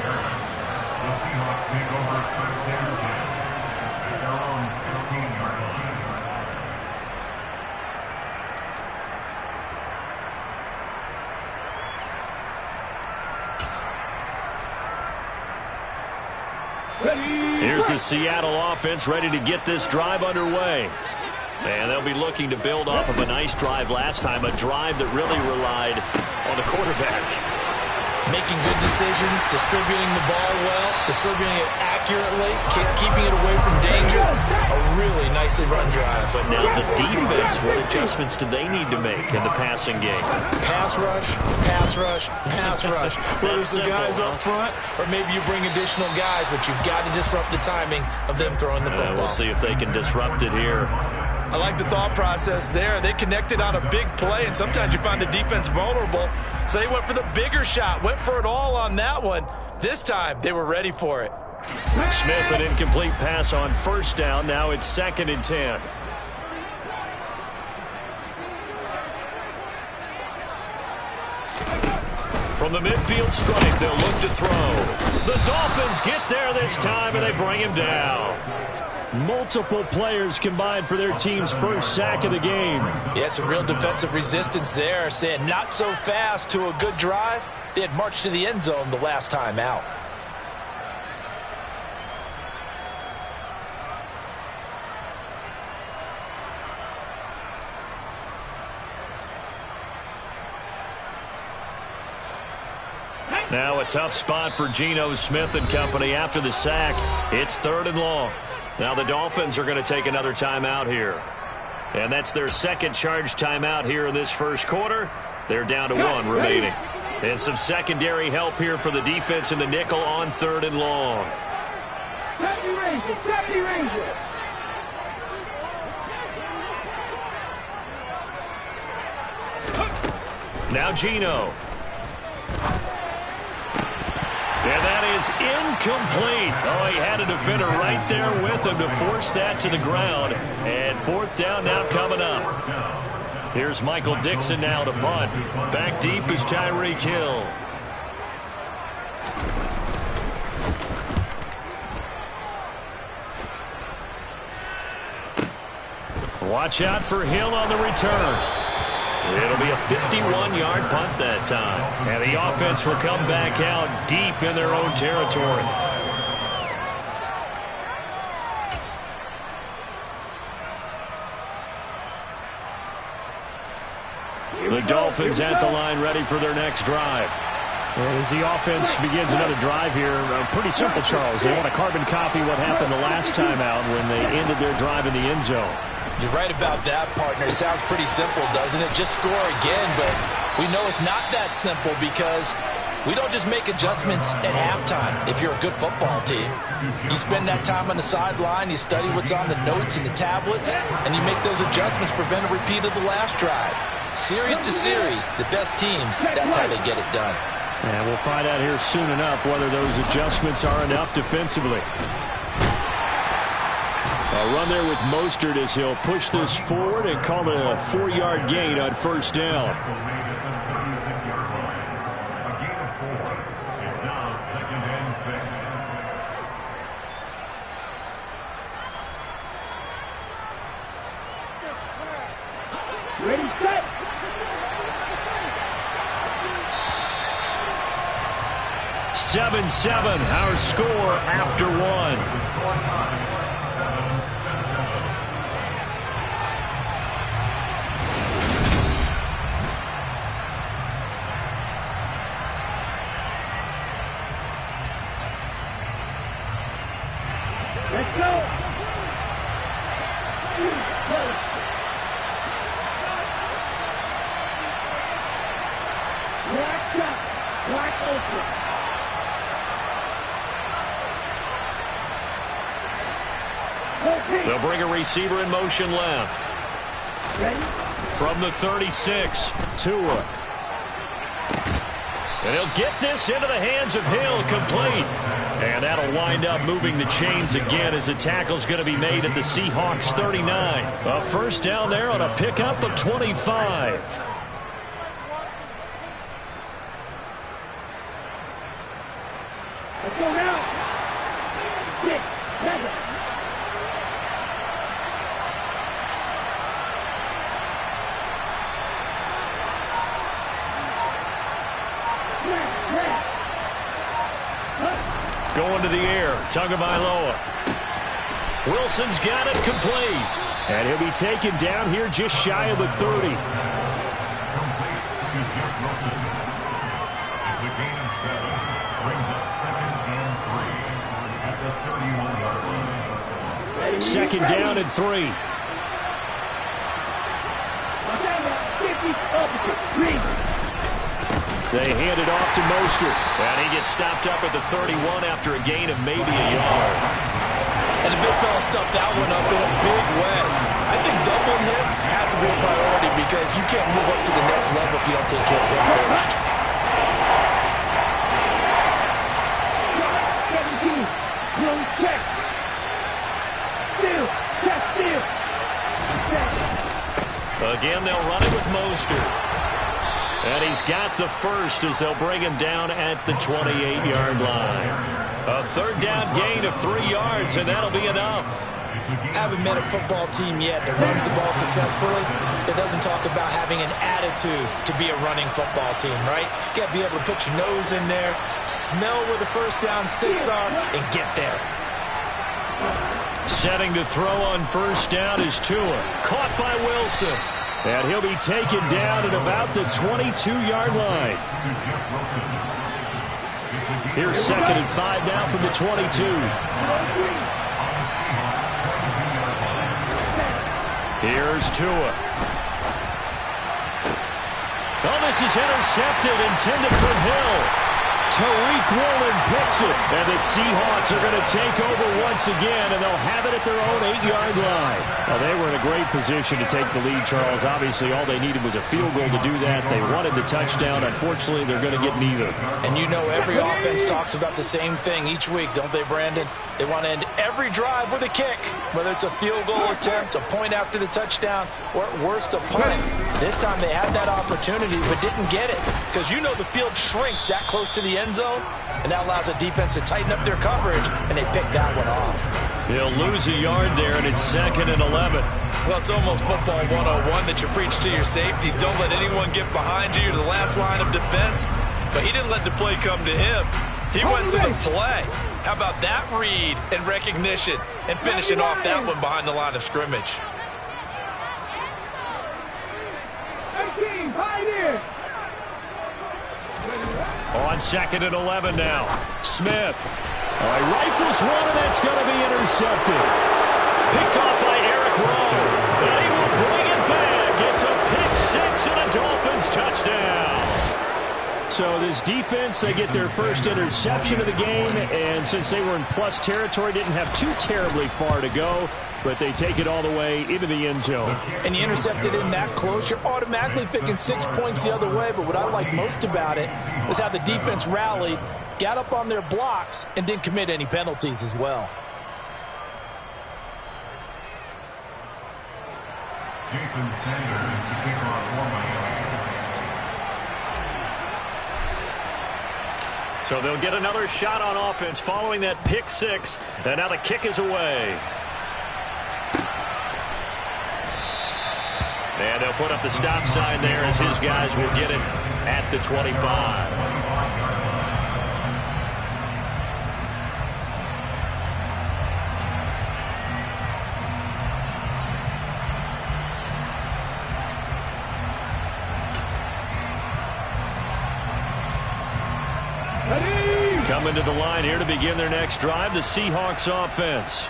Speaker 1: Here's the Seattle offense ready to get this drive underway. And they'll be looking to build off of a nice drive last time, a drive that really relied on the quarterback.
Speaker 2: Making good decisions, distributing the ball well, distributing it accurately, keeping it away from danger. A really nicely run drive.
Speaker 1: But now the defense, what adjustments do they need to make in the passing game?
Speaker 2: Pass rush, pass rush, pass rush. Whether it's the guys up front or maybe you bring additional guys, but you've got to disrupt the timing of them throwing the football.
Speaker 1: We'll see if they can disrupt it here.
Speaker 2: I like the thought process there. They connected on a big play, and sometimes you find the defense vulnerable. So they went for the bigger shot, went for it all on that one. This time, they were ready for it.
Speaker 1: Smith, an incomplete pass on 1st down. Now it's 2nd and 10. From the midfield stripe, they'll look to throw. The Dolphins get there this time, and they bring him down.
Speaker 5: Multiple players combined for their team's first sack of the game.
Speaker 2: Yeah, some real defensive resistance there, saying not so fast to a good drive. They had marched to the end zone the last time out.
Speaker 1: Now a tough spot for Geno Smith and company after the sack. It's 3rd and long. Now the Dolphins are going to take another timeout here. And that's their 2nd charge timeout here in this first quarter. They're down to 1 remaining. And some secondary help here for the defense in the nickel on 3rd and long.
Speaker 3: Deputy Ranger.
Speaker 1: Now Geno. And that is incomplete. Oh, he had a defender right there with him to force that to the ground. And 4th down now coming up. Here's Michael Dixon now to punt. Back deep is Tyreek Hill. Watch out for Hill on the return. It'll be a 51-yard punt that time. And the offense will come back out deep in their own territory. The Dolphins at the line ready for their next drive.
Speaker 5: And as the offense begins another drive here, pretty simple, Charles. They want to carbon copy what happened the last time out when they ended their drive in the end zone.
Speaker 2: You're right about that, partner. It sounds pretty simple, doesn't it? Just score again, but we know it's not that simple because we don't just make adjustments at halftime if you're a good football team. You spend that time on the sideline, you study what's on the notes and the tablets, and you make those adjustments to prevent a repeat of the last drive. Series to series, the best teams, that's how they get it done.
Speaker 5: And we'll find out here soon enough whether those adjustments are enough defensively. A run there with Mostert as he'll push this forward and call it a 4-yard gain on first down.
Speaker 4: It's now 2nd and 6.
Speaker 3: Ready, set.
Speaker 1: 7-7, our score after one.
Speaker 3: Let's go. Black shot. Black open.
Speaker 1: They'll bring a receiver in motion left.
Speaker 3: Ready?
Speaker 1: From the 36, Tua. And he'll get this into the hands of Hill, complete. And that'll wind up moving the chains again as the tackle's going to be made at the Seahawks 39. A first down there on a pickup of 25.
Speaker 3: Let's go now. 6, 7.
Speaker 1: Going to the air, Tagovailoa. Wilson's got it, complete.
Speaker 5: And he'll be taken down here just shy of the 30.
Speaker 4: Complete to Jeff Wilson. It's the gain of 7. Brings up 2nd and 3 at the 31-yard line.
Speaker 5: Second down and 3.
Speaker 1: They hand it off to Mostert. And he gets stopped up at the 31 after a gain of maybe a yard.
Speaker 2: And the big fella stuffed that one up in a big way. I think doubling him has to be a priority because you can't move up to the next level if you don't take care of him first.
Speaker 3: 17. No check. Steal. Check, steal.
Speaker 1: Again, they'll run it with Mostert. And he's got the first as they'll bring him down at the 28-yard line. A third down gain of 3 yards, and that'll be enough.
Speaker 2: I haven't met a football team yet that runs the ball successfully that doesn't talk about having an attitude to be a running football team, right? You got to be able to put your nose in there, smell where the first down sticks are, and get there.
Speaker 1: Setting to throw on first down is Tua. Caught by Wilson. And he'll be taken down at about the 22-yard line. Here's 2nd and 5 now from the 22. Here's Tua. Oh, this is intercepted, intended for Hill. Tariq Woolen picks it. And the Seahawks are going to take over once again, and they'll have it at their own 8-yard line.
Speaker 5: Well, they were in a great position to take the lead, Charles. Obviously, all they needed was a field goal to do that. They wanted the touchdown. Unfortunately, they're going to get neither.
Speaker 2: And you know every offense talks about the same thing each week, don't they, Brandon? They want to end every drive with a kick, whether it's a field goal attempt, a point after the touchdown, or at worst, a punt. This time they had that opportunity but didn't get it because you know the field shrinks that close to the end zone, and that allows the defense to tighten up their coverage, and they picked that one off.
Speaker 1: They'll lose a yard there, and it's 2nd and 11.
Speaker 2: Well, it's almost football 101 that you preach to your safeties. Don't let anyone get behind you. You're the last line of defense. But he didn't let the play come to him. He went to the play. How about that read and recognition and finishing off that one behind the line of scrimmage?
Speaker 3: 18, Pioneers.
Speaker 1: On 2nd and 11 now. Smith. All right, rifles one, and that's going to be intercepted. Picked off by Eric Rowe. And he will bring it back. It's a pick 6 and a Dolphins touchdown.
Speaker 5: So this defense, they get their first interception of the game, and since they were in plus territory, didn't have too terribly far to go, but they take it all the way into the end zone.
Speaker 2: And you intercepted in that close, you're automatically thinking 6 points the other way, but what I like most about it was how the defense rallied, got up on their blocks, and didn't commit any penalties as well.
Speaker 4: Jason Sanders, the kicker on Miami.
Speaker 1: So they'll get another shot on offense following that pick 6. And now the kick is away. And they'll put up the stop sign there as his guys will get it at the 25. Coming to the line here to begin their next drive, the Seahawks offense.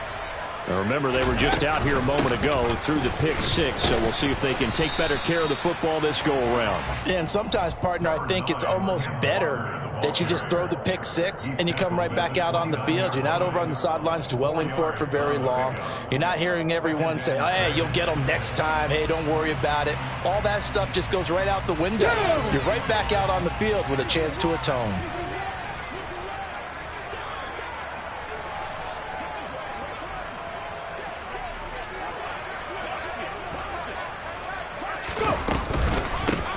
Speaker 1: Now remember, they were just out here a moment ago through the pick 6, so we'll see if they can take better care of the football this go-around.
Speaker 2: And sometimes, partner, I think it's almost better that you just throw the pick 6 and you come right back out on the field. You're not over on the sidelines dwelling for it for very long. You're not hearing everyone say, oh, hey, you'll get them next time. Hey, don't worry about it. All that stuff just goes right out the window. You're right back out on the field with a chance to atone.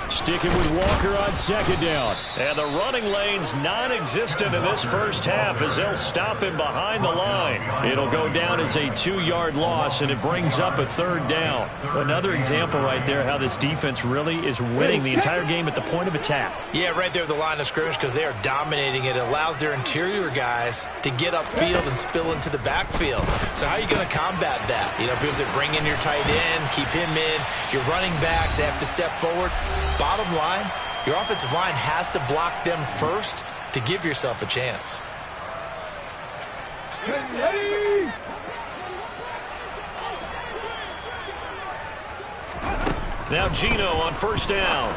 Speaker 1: Sticking with Walker on 2nd down. And the running lane's non-existent in this first half as they'll stop him behind the line. It'll go down as a 2-yard loss, and it brings up a 3rd down. Another example right there how this defense really is winning the entire game at the point of attack.
Speaker 2: Yeah, right there at the line of scrimmage because they are dominating it. It allows their interior guys to get upfield and spill into the backfield. So how are you going to combat that? You know, because they bring in your tight end, keep him in. Your running backs, they have to step forward. Bottom line, your offensive line has to block them first to give yourself a chance.
Speaker 1: Now Geno on 1st down.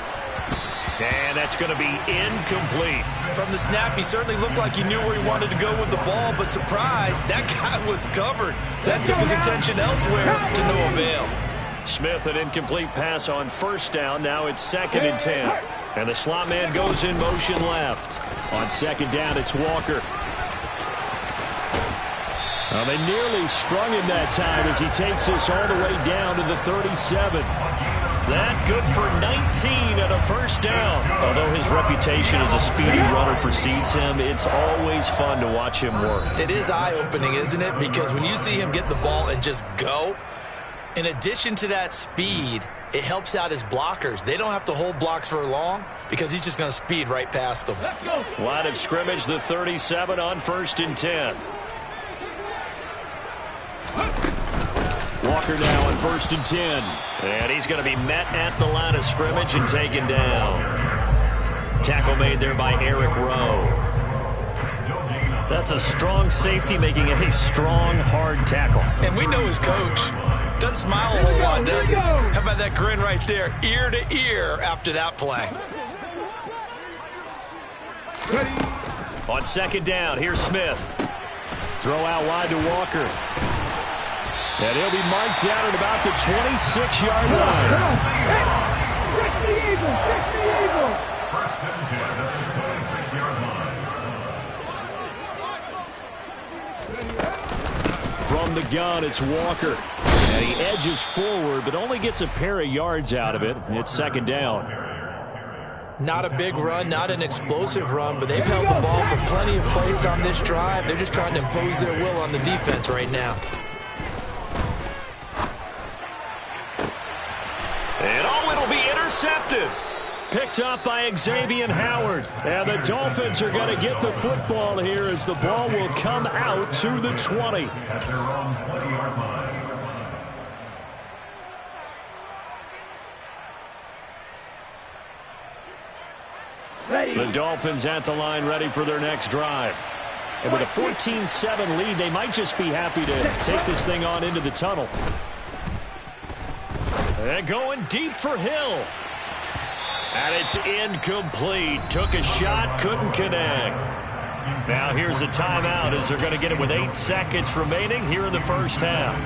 Speaker 1: And that's going to be incomplete.
Speaker 2: From the snap, he certainly looked like he knew where he wanted to go with the ball, but surprise, that guy was covered. So that took his attention elsewhere to no avail.
Speaker 1: Smith, an incomplete pass on 1st down. Now it's 2nd and 10. And the slot man goes in motion left. On 2nd down, it's Walker. Well, they nearly sprung him that time as he takes this all the way down to the 37. That good for 19 and a 1st down. Although his reputation as a speedy runner precedes him, it's always fun to watch him work.
Speaker 2: It is eye-opening, isn't it? Because when you see him get the ball and just go, in addition to that speed, it helps out his blockers. They don't have to hold blocks for long because he's just going to speed right past them.
Speaker 1: Line of scrimmage, the 37 on 1st and 10. Walker now on 1st and 10. And he's going to be met at the line of scrimmage and taken down. Tackle made there by Eric Rowe. That's a strong safety making a strong, hard tackle.
Speaker 2: And we know his coach doesn't smile a whole lot, does he? How about that grin right there, ear to ear after that play?
Speaker 1: On 2nd down, here's Smith. Throw out wide to Walker. And he'll be marked down at about the 26-yard line.
Speaker 3: Check the eagle, check the eagle.
Speaker 4: 1st and 10 at the 26-yard line.
Speaker 1: From the gun, it's Walker. And he edges forward, but only gets a pair of yards out of it. It's 2nd down.
Speaker 2: Not a big run, not an explosive run, but they've held the ball for plenty of plays on this drive. They're just trying to impose their will on the defense right now.
Speaker 1: intercepted. Picked up by Xavier Howard. And the Dolphins are going to get the football here as the ball will come out to the 20.
Speaker 4: At their own 20-yard line.
Speaker 1: The Dolphins at the line ready for their next drive. And with a 14-7 lead, they might just be happy to take this thing on into the tunnel. And going deep for Hill. And it's incomplete. Took a shot, couldn't connect. Now here's a timeout as they're going to get it with 8 seconds remaining here in the first half.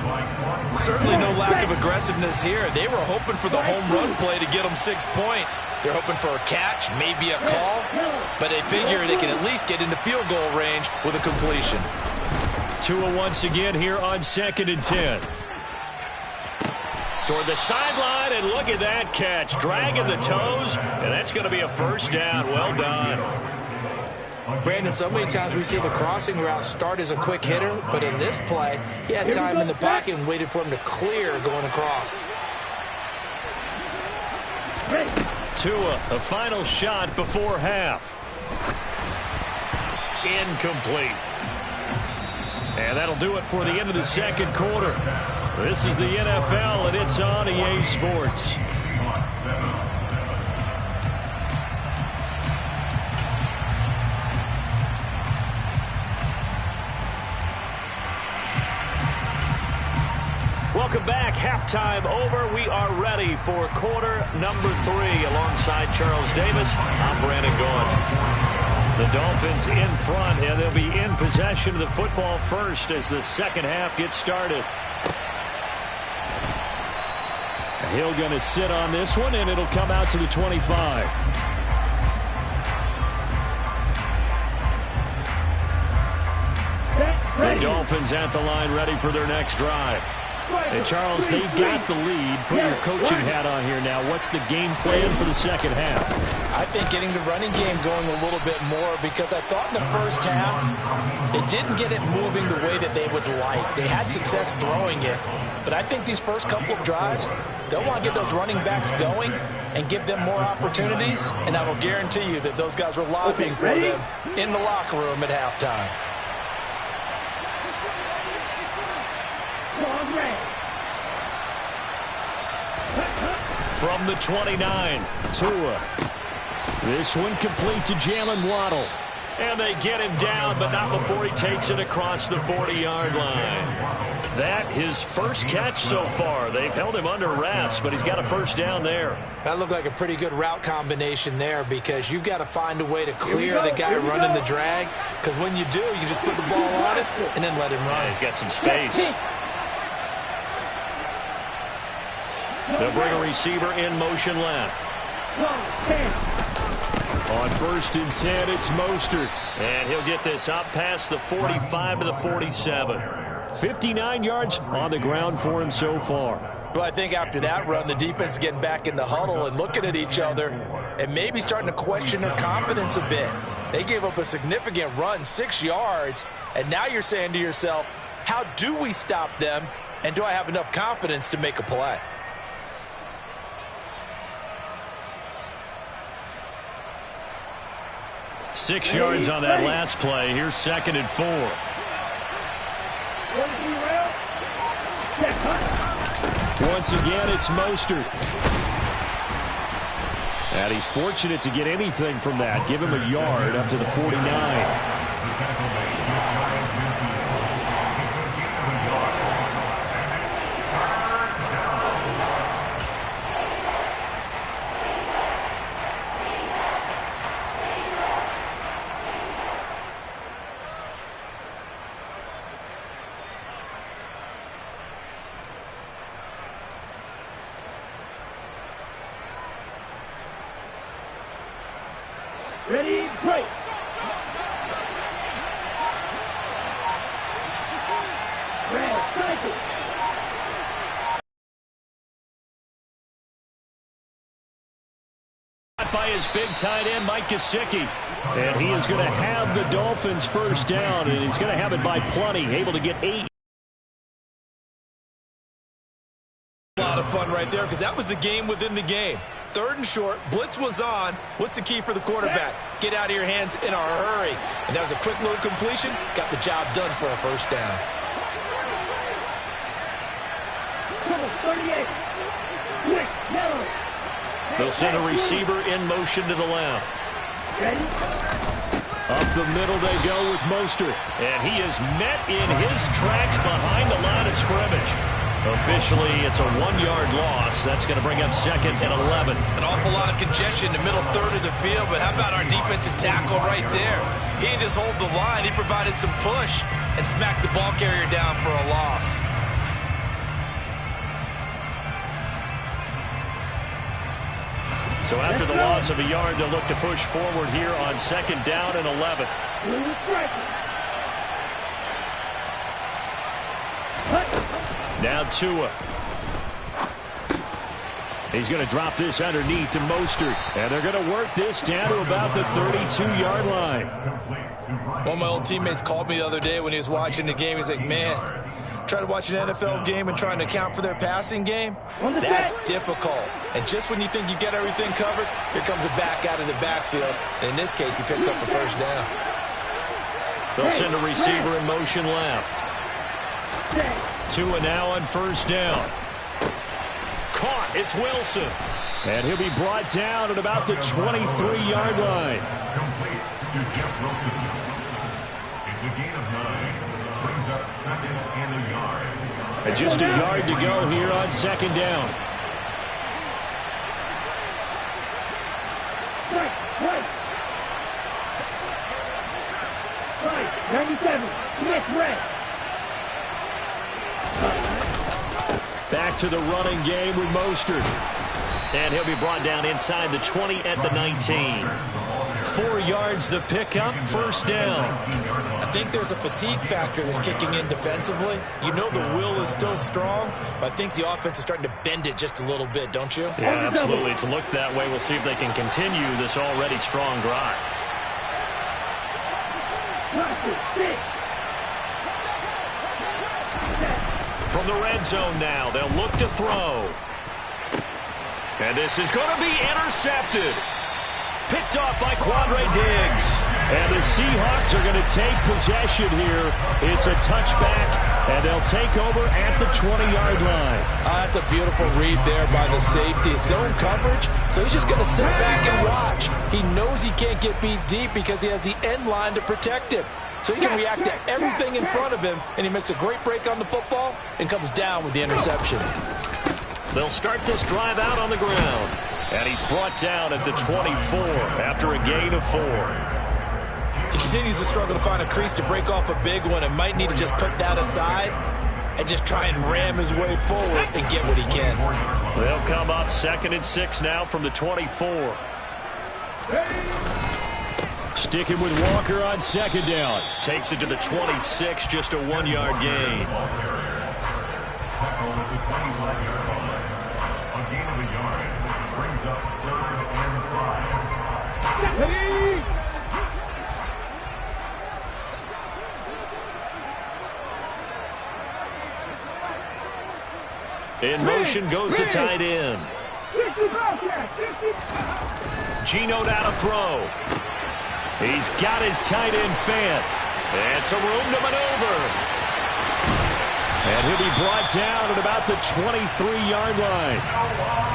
Speaker 2: Certainly no lack of aggressiveness here. They were hoping for the home run play to get them 6 points. They're hoping for a catch, maybe a call, but they figure they can at least get into field goal range with a completion.
Speaker 1: Tua once again here on 2nd and 10. Toward the sideline, and look at that catch. Dragging the toes, and that's going to be a first down. Well done.
Speaker 2: Brandon, so many times we see the crossing route start as a quick hitter, but in this play, he had time in the pocket and waited for him to clear going across.
Speaker 1: Tua, a final shot before half. Incomplete. And that'll do it for the end of the second quarter. This is the NFL, and it's on EA Sports. Welcome back. Halftime over. We are ready for quarter number 3 alongside Charles Davis. I'm Brandon Gaughan. The Dolphins in front, and they'll be in possession of the football first as the second half gets started. Hill going to sit on this one, and it'll come out to the 25. The Dolphins at the line ready for their next drive. And Charles, they've got the lead. Put your coaching hat on here now. What's the game plan for the second half?
Speaker 2: I think getting the running game going a little bit more, because I thought in the first half it didn't get it moving the way that they would like. They had success throwing it, but I think these first couple of drives, they'll want to get those running backs going and give them more opportunities, and I will guarantee you that those guys were lobbying for them in the locker room at halftime.
Speaker 1: From the 29, Tua. This one complete to Jalen Waddle. And they get him down, but not before he takes it across the 40-yard line. That his first catch so far. They've held him under wraps, but he's got a first down there.
Speaker 2: That looked like a pretty good route combination there, because you've got to find a way to clear the guy running the drag, because when you do, you just put the ball on it and then let him run.
Speaker 1: Yeah, he's got some space. They'll bring a receiver in motion left. On 1st and 10, it's Mostert. And he'll get this up past the 45 to the 47. 59 yards on the ground for him so far.
Speaker 2: Well, I think after that run, the defense is getting back in the huddle and looking at each other and maybe starting to question their confidence a bit. They gave up a significant run, 6 yards, and now you're saying to yourself, how do we stop them, and do I have enough confidence to make a play?
Speaker 1: Six yards on that last play. Here's 2nd and 4. Once again, it's Mostert. And he's fortunate to get anything from that. Give him a yard up to the 49.
Speaker 3: Ready, break.
Speaker 1: By his big tight end, Mike Gesicki. And he is going to have the Dolphins first down, and he's going to have it by plenty, able to get 8
Speaker 2: A lot of fun right there because that was the game within the game. 3rd and short, blitz was on. What's the key for the quarterback? Get out of your hands in a hurry. And that was a quick little completion. Got the job done for a first down.
Speaker 3: 38. Quick, yellow.
Speaker 1: They'll send a receiver in motion to the left.
Speaker 3: Ready?
Speaker 1: Up the middle they go with Mostert. And he is met in his tracks behind the line of scrimmage. Officially, it's a 1-yard loss. That's going to bring up 2nd and 11.
Speaker 2: An awful lot of congestion in the middle third of the field, but how about our defensive tackle right there? He didn't just hold the line. He provided some push and smacked the ball carrier down for a loss.
Speaker 1: So after the loss of a yard, they'll look to push forward here on 2nd down and 11. Now Tua. He's going to drop this underneath to Mostert. And they're going to work this down to about the 32-yard line.
Speaker 2: One of my old teammates called me the other day when he was watching the game. He's like, man, trying to watch an NFL game and trying to account for their passing game, that's difficult. And just when you think you get everything covered, here comes a back out of the backfield. And in this case, he picks up a first down.
Speaker 1: They'll send a receiver in motion left. Tua now on first down. Caught. It's Wilson. And he'll be brought down at about the 23-yard line.
Speaker 4: Complete to Jeff Wilson. It's a gain of 9. Brings up 2nd and a yard.
Speaker 1: And just a yard to go here on 2nd down.
Speaker 3: Right. 97. Smith, red.
Speaker 1: Back to the running game with Mostert. And he'll be brought down inside the 20 at the 19. 4 yards the pickup, first down.
Speaker 2: I think there's a fatigue factor that's kicking in defensively. You know the will is still strong, but I think the offense is starting to bend it just a little bit, don't you?
Speaker 1: Yeah, absolutely. It's looked that way. We'll see if they can continue this already strong drive. From the red zone now, they'll look to throw. And this is going to be intercepted. Picked off by Quandre Diggs. And the Seahawks are going to take possession here. It's a touchback, and they'll take over at the 20-yard line.
Speaker 2: That's a beautiful read there by the safety. It's zone coverage, so he's just going to sit back and watch. He knows he can't get beat deep because he has the end line to protect him. So he can react to everything in front of him, and he makes a great break on the football and comes down with the interception.
Speaker 1: They'll start this drive out on the ground. And he's brought down at the 24 after a gain of 4.
Speaker 2: He continues to struggle to find a crease to break off a big one and might need to just put that aside and just try and ram his way forward and get what he can.
Speaker 1: They'll come up 2nd and 6 now from the 24. Sticking with Walker on 2nd down. Takes it to the 26, just a 1-yard gain.
Speaker 4: Tackle at the 21-yard line. A gain of a yard. Brings up 3rd and 5.
Speaker 1: In motion goes the tight end. Geno now to throw. He's got his tight end Fant. And some room to maneuver. And he'll be brought down at about the 23-yard line.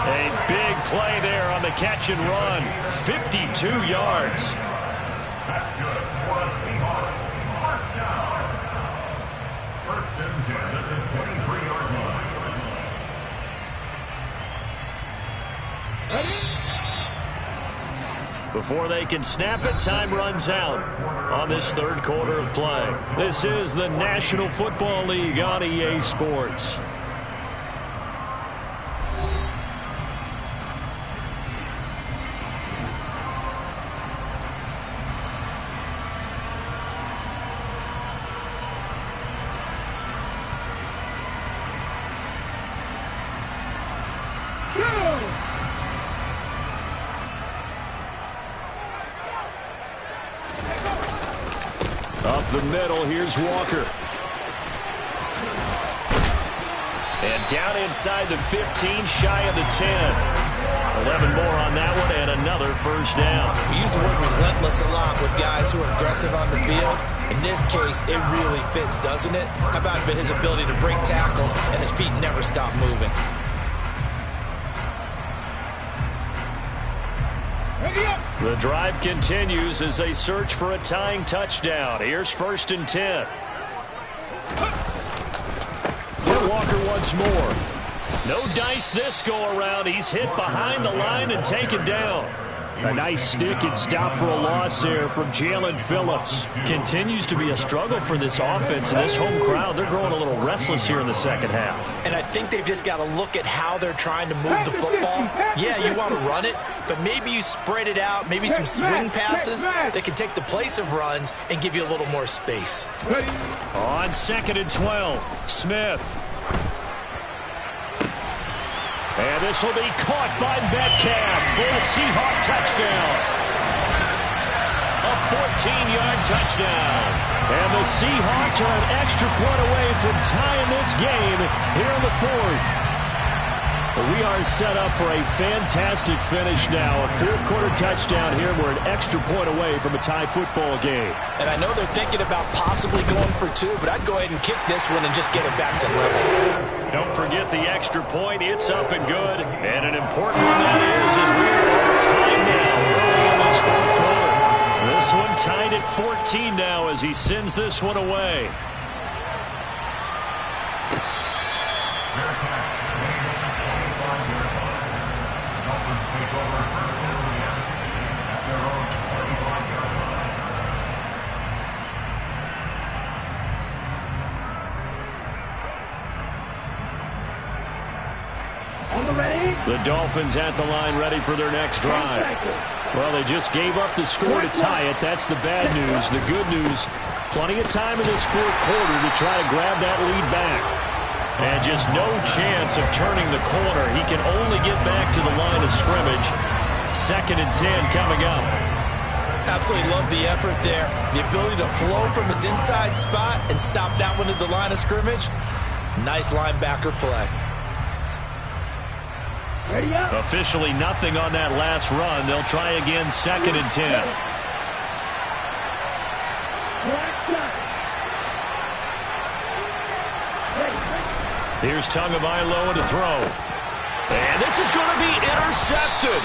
Speaker 1: A big play there on the catch and run. 52 yards.
Speaker 4: That's good for the Seahawks. First down. 1st and 10 at the 23-yard line.
Speaker 1: Before they can snap it, time runs out on this 3rd quarter of play. This is the National Football League on EA Sports. Up the middle, here's Walker. And down inside the 15, shy of the 10. 11 more on that one, and another first down.
Speaker 2: We use the word relentless a lot with guys who are aggressive on the field. In this case, it really fits, doesn't it? How about his ability to break tackles and his feet never stop moving?
Speaker 1: The drive continues as they search for a tying touchdown. Here's 1st and 10. Walker once more. No dice this go around. He's hit behind the line and taken down.
Speaker 5: A nice stick and stop for a loss there from Jalen Phillips.
Speaker 1: Continues to be a struggle for this offense and this home crowd. They're growing a little restless here in the second half.
Speaker 2: And I think they've just got to look at how they're trying to move the football. Yeah, you want to run it, but maybe you spread it out, maybe some swing passes that can take the place of runs and give you a little more space.
Speaker 1: On 2nd and 12, Smith. And this will be caught by Metcalf for a Seahawk touchdown. A 14-yard touchdown. And the Seahawks are an extra point away from tying this game here in the 4th. We are set up for a fantastic finish now. A 4th-quarter touchdown here. We're an extra point away from a tie football game.
Speaker 2: And I know they're thinking about possibly going for 2, but I'd go ahead and kick this one and just get it back to level.
Speaker 1: Don't forget the extra point. It's up and good. And an important one that is as we are on time now early in this 4th quarter. This one tied at 14 now as he sends this one away. The Dolphins at the line ready for their next drive. Well, they just gave up the score to tie it. That's the bad news. The good news, plenty of time in this 4th quarter to try to grab that lead back. And just no chance of turning the corner. He can only get back to the line of scrimmage. 2nd and 10 coming up.
Speaker 2: Absolutely love the effort there. The ability to flow from his inside spot and stop that one at the line of scrimmage. Nice linebacker play.
Speaker 1: Officially nothing on that last run. They'll try again 2nd and 10. Here's Tagovailoa to throw. And this is going to be intercepted.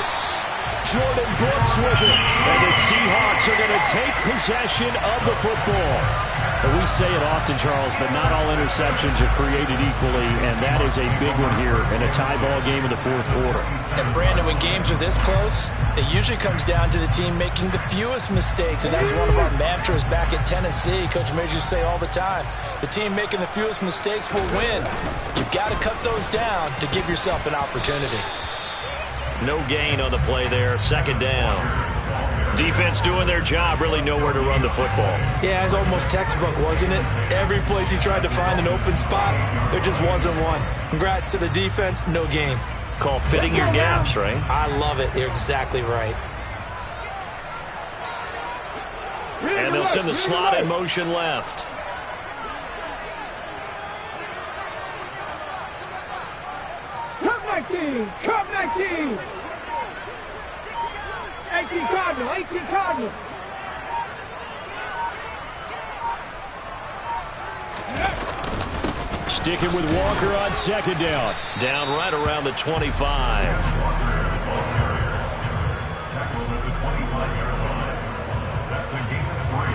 Speaker 1: Jordan Brooks with it. And the Seahawks are going to take possession of the football. And we say it often, Charles, but not all interceptions are created equally, and that is a big one here in a tie ball game in the 4th quarter.
Speaker 2: And, Brandon, when games are this close, it usually comes down to the team making the fewest mistakes, and that's one of our mantras back at Tennessee. Coach Majors used to say all the time, the team making the fewest mistakes will win. You've got to cut those down to give yourself an opportunity.
Speaker 1: No gain on the play there, 2nd down. Defense doing their job, really nowhere to run the football.
Speaker 2: Yeah, it's almost textbook, wasn't it? Every place he tried to find an open spot, there just wasn't one. Congrats to the defense, no gain.
Speaker 1: Call fitting your gaps, right?
Speaker 2: I love it. You're exactly right.
Speaker 1: And they'll send the slot in motion left.
Speaker 3: Cup 19! Cup 19! 18 Cardinal! 18 Cardinal!
Speaker 1: Sticking with Walker on 2nd down. Down right around the 25.
Speaker 4: Tackled at the 25-yard line. That's the game of 3.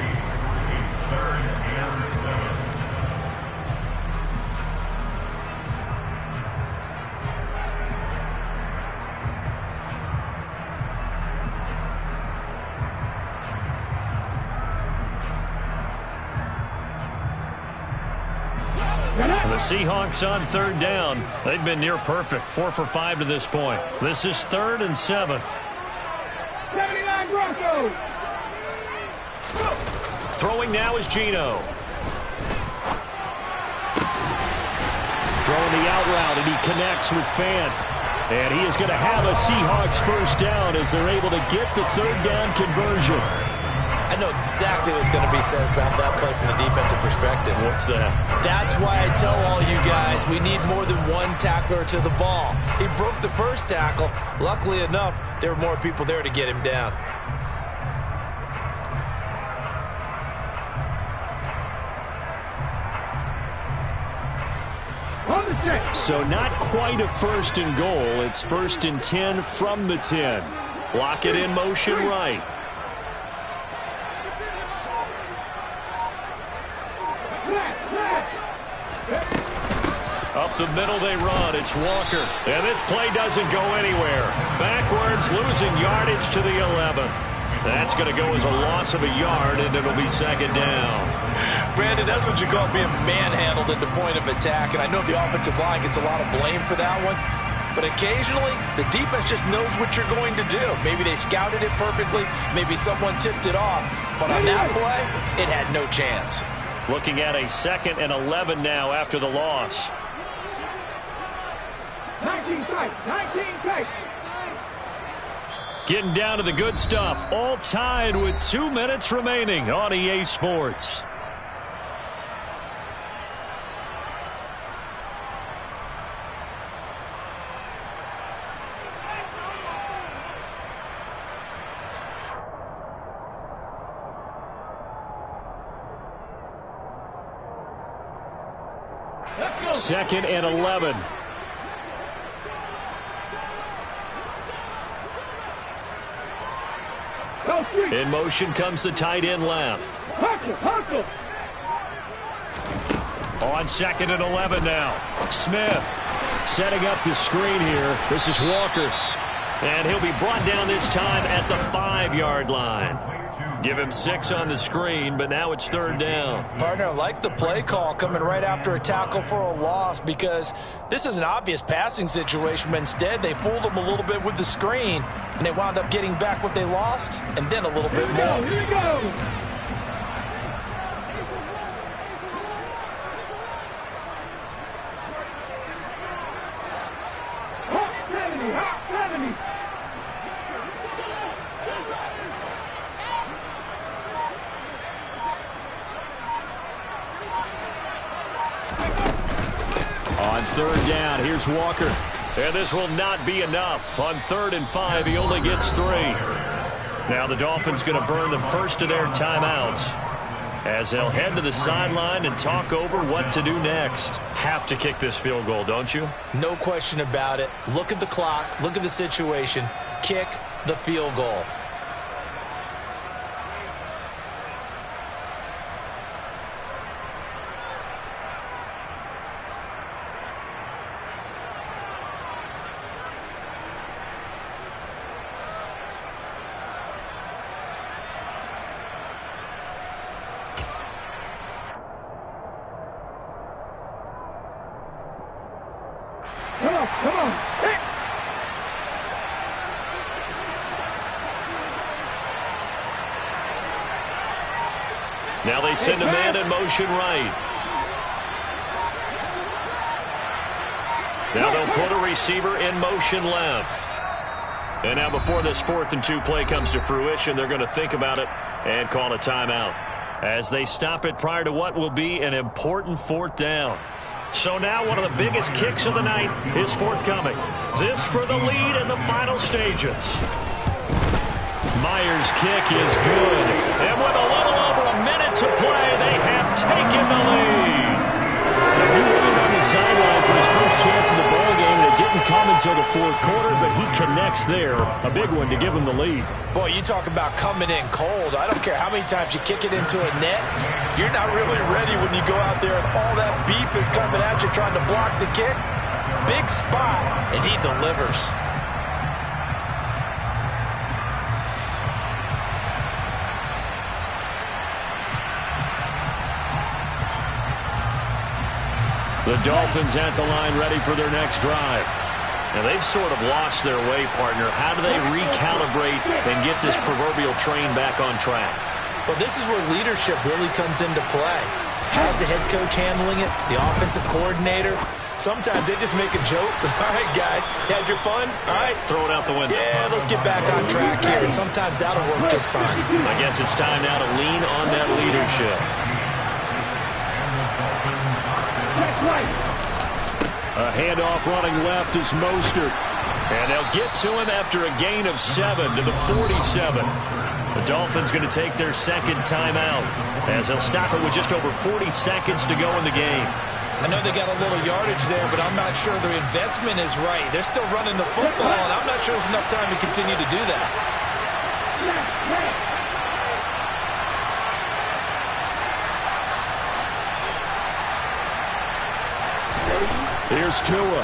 Speaker 4: It's 3rd and 7.
Speaker 1: And the Seahawks on 3rd down. They've been near perfect. 4 for 5 to this point. This is 3rd and 7.
Speaker 3: 79 Broncos!
Speaker 1: Throwing now is Geno. Throwing the out route, and he connects with Fant. And he is going to have a Seahawks 1st down as they're able to get the 3rd down conversion.
Speaker 2: I know exactly what's going to be said about that play from the defensive perspective.
Speaker 1: What's that?
Speaker 2: That's why I tell all you guys we need more than one tackler to the ball. He broke the first tackle. Luckily enough, there were more people there to get him down.
Speaker 1: So not quite a first and goal. It's first and 10 from the 10. Lock it in motion right. Up the middle they run. It's Walker. And this play doesn't go anywhere. Backwards, losing yardage to the 11. That's going to go as a loss of a yard, and it'll be second down.
Speaker 2: Brandon, that's what you call being manhandled at the point of attack. And I know the offensive line gets a lot of blame for that one. But occasionally, the defense just knows what you're going to do. Maybe they scouted it perfectly. Maybe someone tipped it off. But on that play, it had no chance.
Speaker 1: Looking at a 2nd and 11 now after the loss.
Speaker 3: 19 tight, 19 tight.
Speaker 1: Getting down to the good stuff. All tied with 2 minutes remaining on EA Sports. Second and 11. In motion comes the tight end left.
Speaker 3: Hustle.
Speaker 1: On 2nd and 11 now. Smith setting up the screen here. This is Walker. And he'll be brought down this time at the 5-yard line. Give him 6 on the screen, but now it's 3rd down.
Speaker 2: Partner, I like the play call coming right after a tackle for a loss because this is an obvious passing situation, but instead they fooled him a little bit with the screen, and they wound up getting back what they lost and then a little bit more.
Speaker 3: Here we go. Hot 70.
Speaker 1: On 3rd down, here's Walker. And this will not be enough. On 3rd and 5, he only gets 3. Now the Dolphins going to burn the first of their timeouts as they'll head to the sideline and talk over what to do next. Have to kick this field goal, don't you?
Speaker 2: No question about it. Look at the clock. Look at the situation. Kick the field goal.
Speaker 3: Come on. Hey.
Speaker 1: Now they send a man in motion right. Now they'll put a receiver in motion left. And now before this 4th and 2 play comes to fruition, they're going to think about it and call a timeout as they stop it prior to what will be an important 4th down. So now one of the biggest kicks of the night is forthcoming. This for the lead in the final stages. Myers' kick is good. And with a little over a minute to play, they have taken the lead. So he waited on the sideline for his first chance in the ballgame, and it didn't come until the 4th quarter, but he connects there. A big one to give him the lead.
Speaker 2: Boy, you talk about coming in cold. I don't care how many times you kick it into a net. You're not really ready when you go out there and all that beef is coming at you trying to block the kick. Big spot, and he delivers.
Speaker 1: The Dolphins at the line ready for their next drive. Now, they've sort of lost their way, partner. How do they recalibrate and get this proverbial train back on track?
Speaker 2: Well, this is where leadership really comes into play. How's the head coach handling it? The offensive coordinator? Sometimes they just make a joke. All right, guys, had your fun? All right.
Speaker 1: Throw it out the window.
Speaker 2: Yeah, let's get back on track here, and sometimes that'll work just fine.
Speaker 1: I guess it's time now to lean on that leadership.
Speaker 3: That's right.
Speaker 1: A handoff running left is Mostert. And they'll get to him after a gain of 7 to the 47. The Dolphins going to take their second timeout as they'll stop it with just over 40 seconds to go in the game.
Speaker 2: I know they got a little yardage there, but I'm not sure their investment is right. They're still running the football, and I'm not sure there's enough time to continue to do that.
Speaker 1: Here's Tua.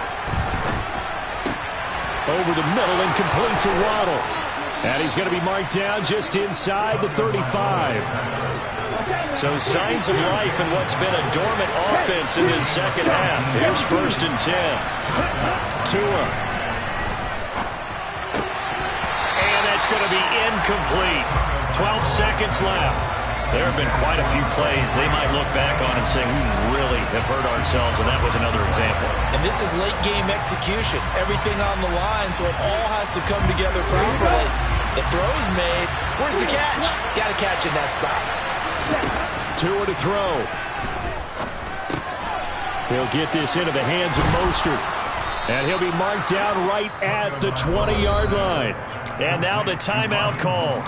Speaker 1: Over the middle and complete to Waddle. And he's going to be marked down just inside the 35. So signs of life in what's been a dormant offense in this second half. Here's 1st and 10. Tua. And that's going to be incomplete. 12 seconds left. There have been quite a few plays they might look back on and say, we really have hurt ourselves, and that was another example.
Speaker 2: And this is late-game execution. Everything on the line, so it all has to come together properly. The throw's made. Where's the catch? Got to catch in that spot.
Speaker 1: Tua to throw. He'll get this into the hands of Mostert. And he'll be marked down right at the 20-yard line. And now the timeout call.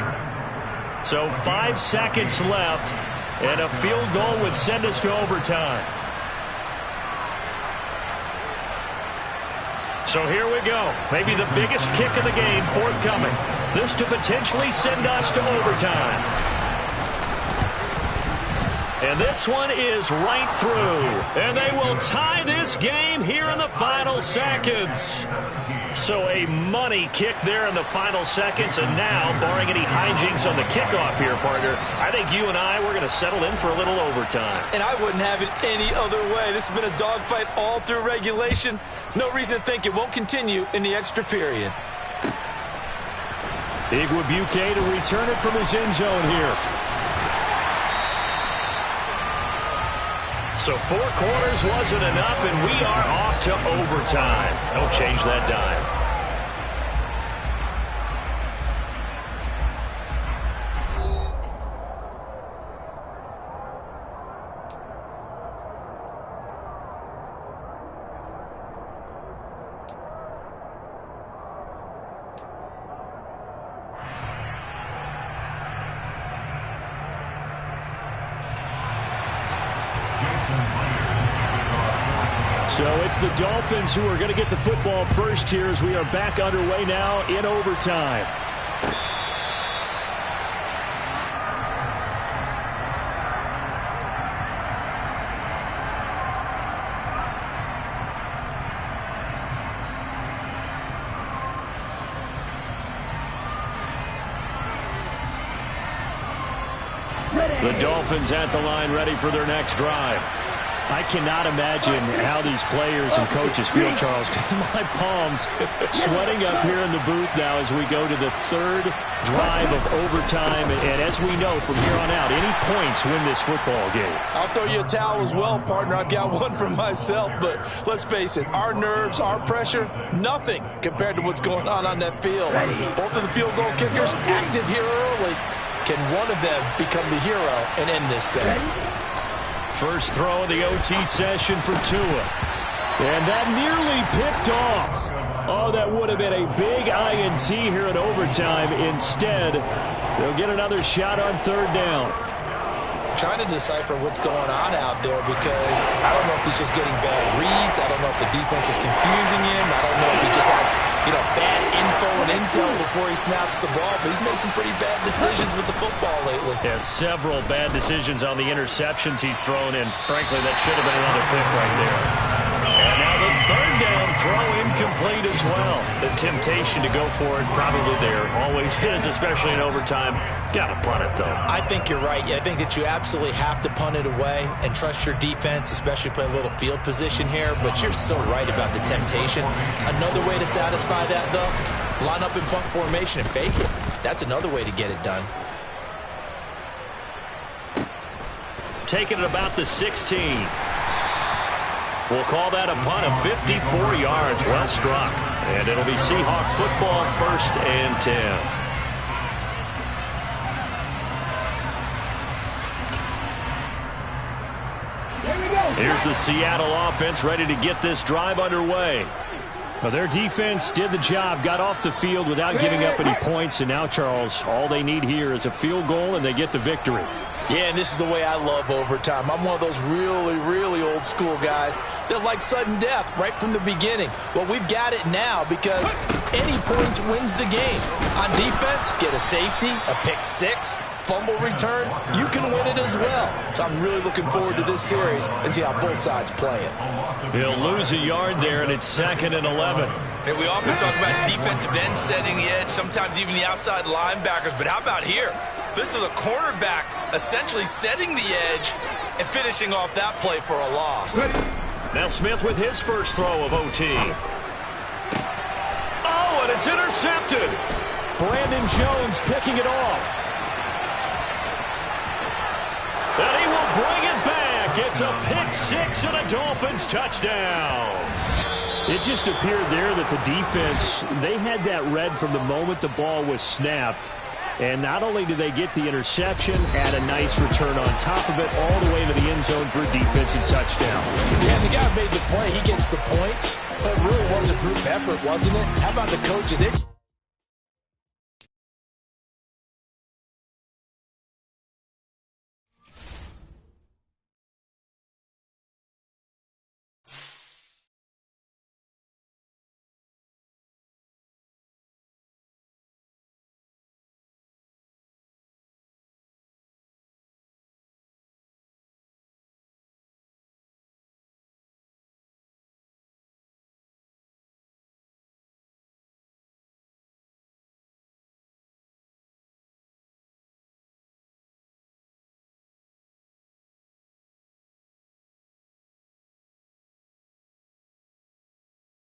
Speaker 1: So 5 seconds left, and a field goal would send us to overtime. So here we go. Maybe the biggest kick of the game forthcoming. This to potentially send us to overtime. And this one is right through. And they will tie this game here in the final seconds. So a money kick there in the final seconds. And now, barring any hijinks on the kickoff here, partner, I think you and I, we're going to settle in for a little overtime.
Speaker 2: And I wouldn't have it any other way. This has been a dogfight all through regulation. No reason to think it won't continue in the extra period.
Speaker 1: Igwebuike to return it from his end zone here. So 4 quarters wasn't enough, and we are off to overtime. Don't change that dime. So it's the Dolphins who are going to get the football first here as we are back underway now in overtime. The Dolphins at the line ready for their next drive. I cannot imagine how these players and coaches feel, Charles, because my palms sweating up here in the booth now as we go to the 3rd drive of overtime. And as we know from here on out, any points win this football game.
Speaker 2: I'll throw you a towel as well, partner. I've got one for myself, but let's face it, our nerves, our pressure, nothing compared to what's going on that field. Both of the field goal kickers active here early. Can one of them become the hero and end this thing?
Speaker 1: First throw of the OT session for Tua. And that nearly picked off. Oh, that would have been a big INT here in overtime. Instead, they'll get another shot on 3rd down.
Speaker 2: Trying to decipher what's going on out there because I don't know if he's just getting bad reads. I don't know if the defense is confusing him. I don't know if he just has, bad info and intel before he snaps the ball. But he's made some pretty bad decisions with the football lately.
Speaker 1: Yeah, several bad decisions on the interceptions he's thrown in. Frankly, that should have been another pick right there. And now the 3rd down throw incomplete as well. The temptation to go for it probably there. Always is, especially in overtime. Got to punt it, though.
Speaker 2: I think you're right. I think that you absolutely have to punt it away and trust your defense, especially play a little field position here. But you're so right about the temptation. Another way to satisfy that, though, line up in punt formation and fake it. That's another way to get it done.
Speaker 1: Taking it about the 16. We'll call that a punt of 54 yards. Well struck. And it'll be Seahawk football, 1st and 10. Here's the Seattle offense ready to get this drive underway.
Speaker 5: Well, their defense did the job, got off the field without giving up any points, and now, Charles, all they need here is a field goal, and they get the victory.
Speaker 2: Yeah, and this is the way I love overtime. I'm one of those really, really old school guys that like sudden death right from the beginning. Well, we've got it now because any points wins the game. On defense, get a safety, a pick six, fumble return, you can win it as well. So I'm really looking forward to this series and see how both sides play it.
Speaker 1: He'll lose a yard there, and it's 2nd and 11.
Speaker 6: Hey, we often talk about defensive ends setting the edge, sometimes even the outside linebackers, but how about here? This is a cornerback essentially setting the edge and finishing off that play for a loss.
Speaker 1: Now Smith with his first throw of OT. Oh, and it's intercepted.
Speaker 2: Brandon Jones picking it off.
Speaker 1: And he will bring it back. It's a pick six and a Dolphins touchdown.
Speaker 5: It just appeared there that the defense, they had that read from the moment the ball was snapped. And not only do they get the interception, add a nice return on top of it, all the way to the end zone for a defensive touchdown.
Speaker 2: Yeah, the guy made the play. He gets the points. But it really was a group effort, wasn't it? How about the coaches?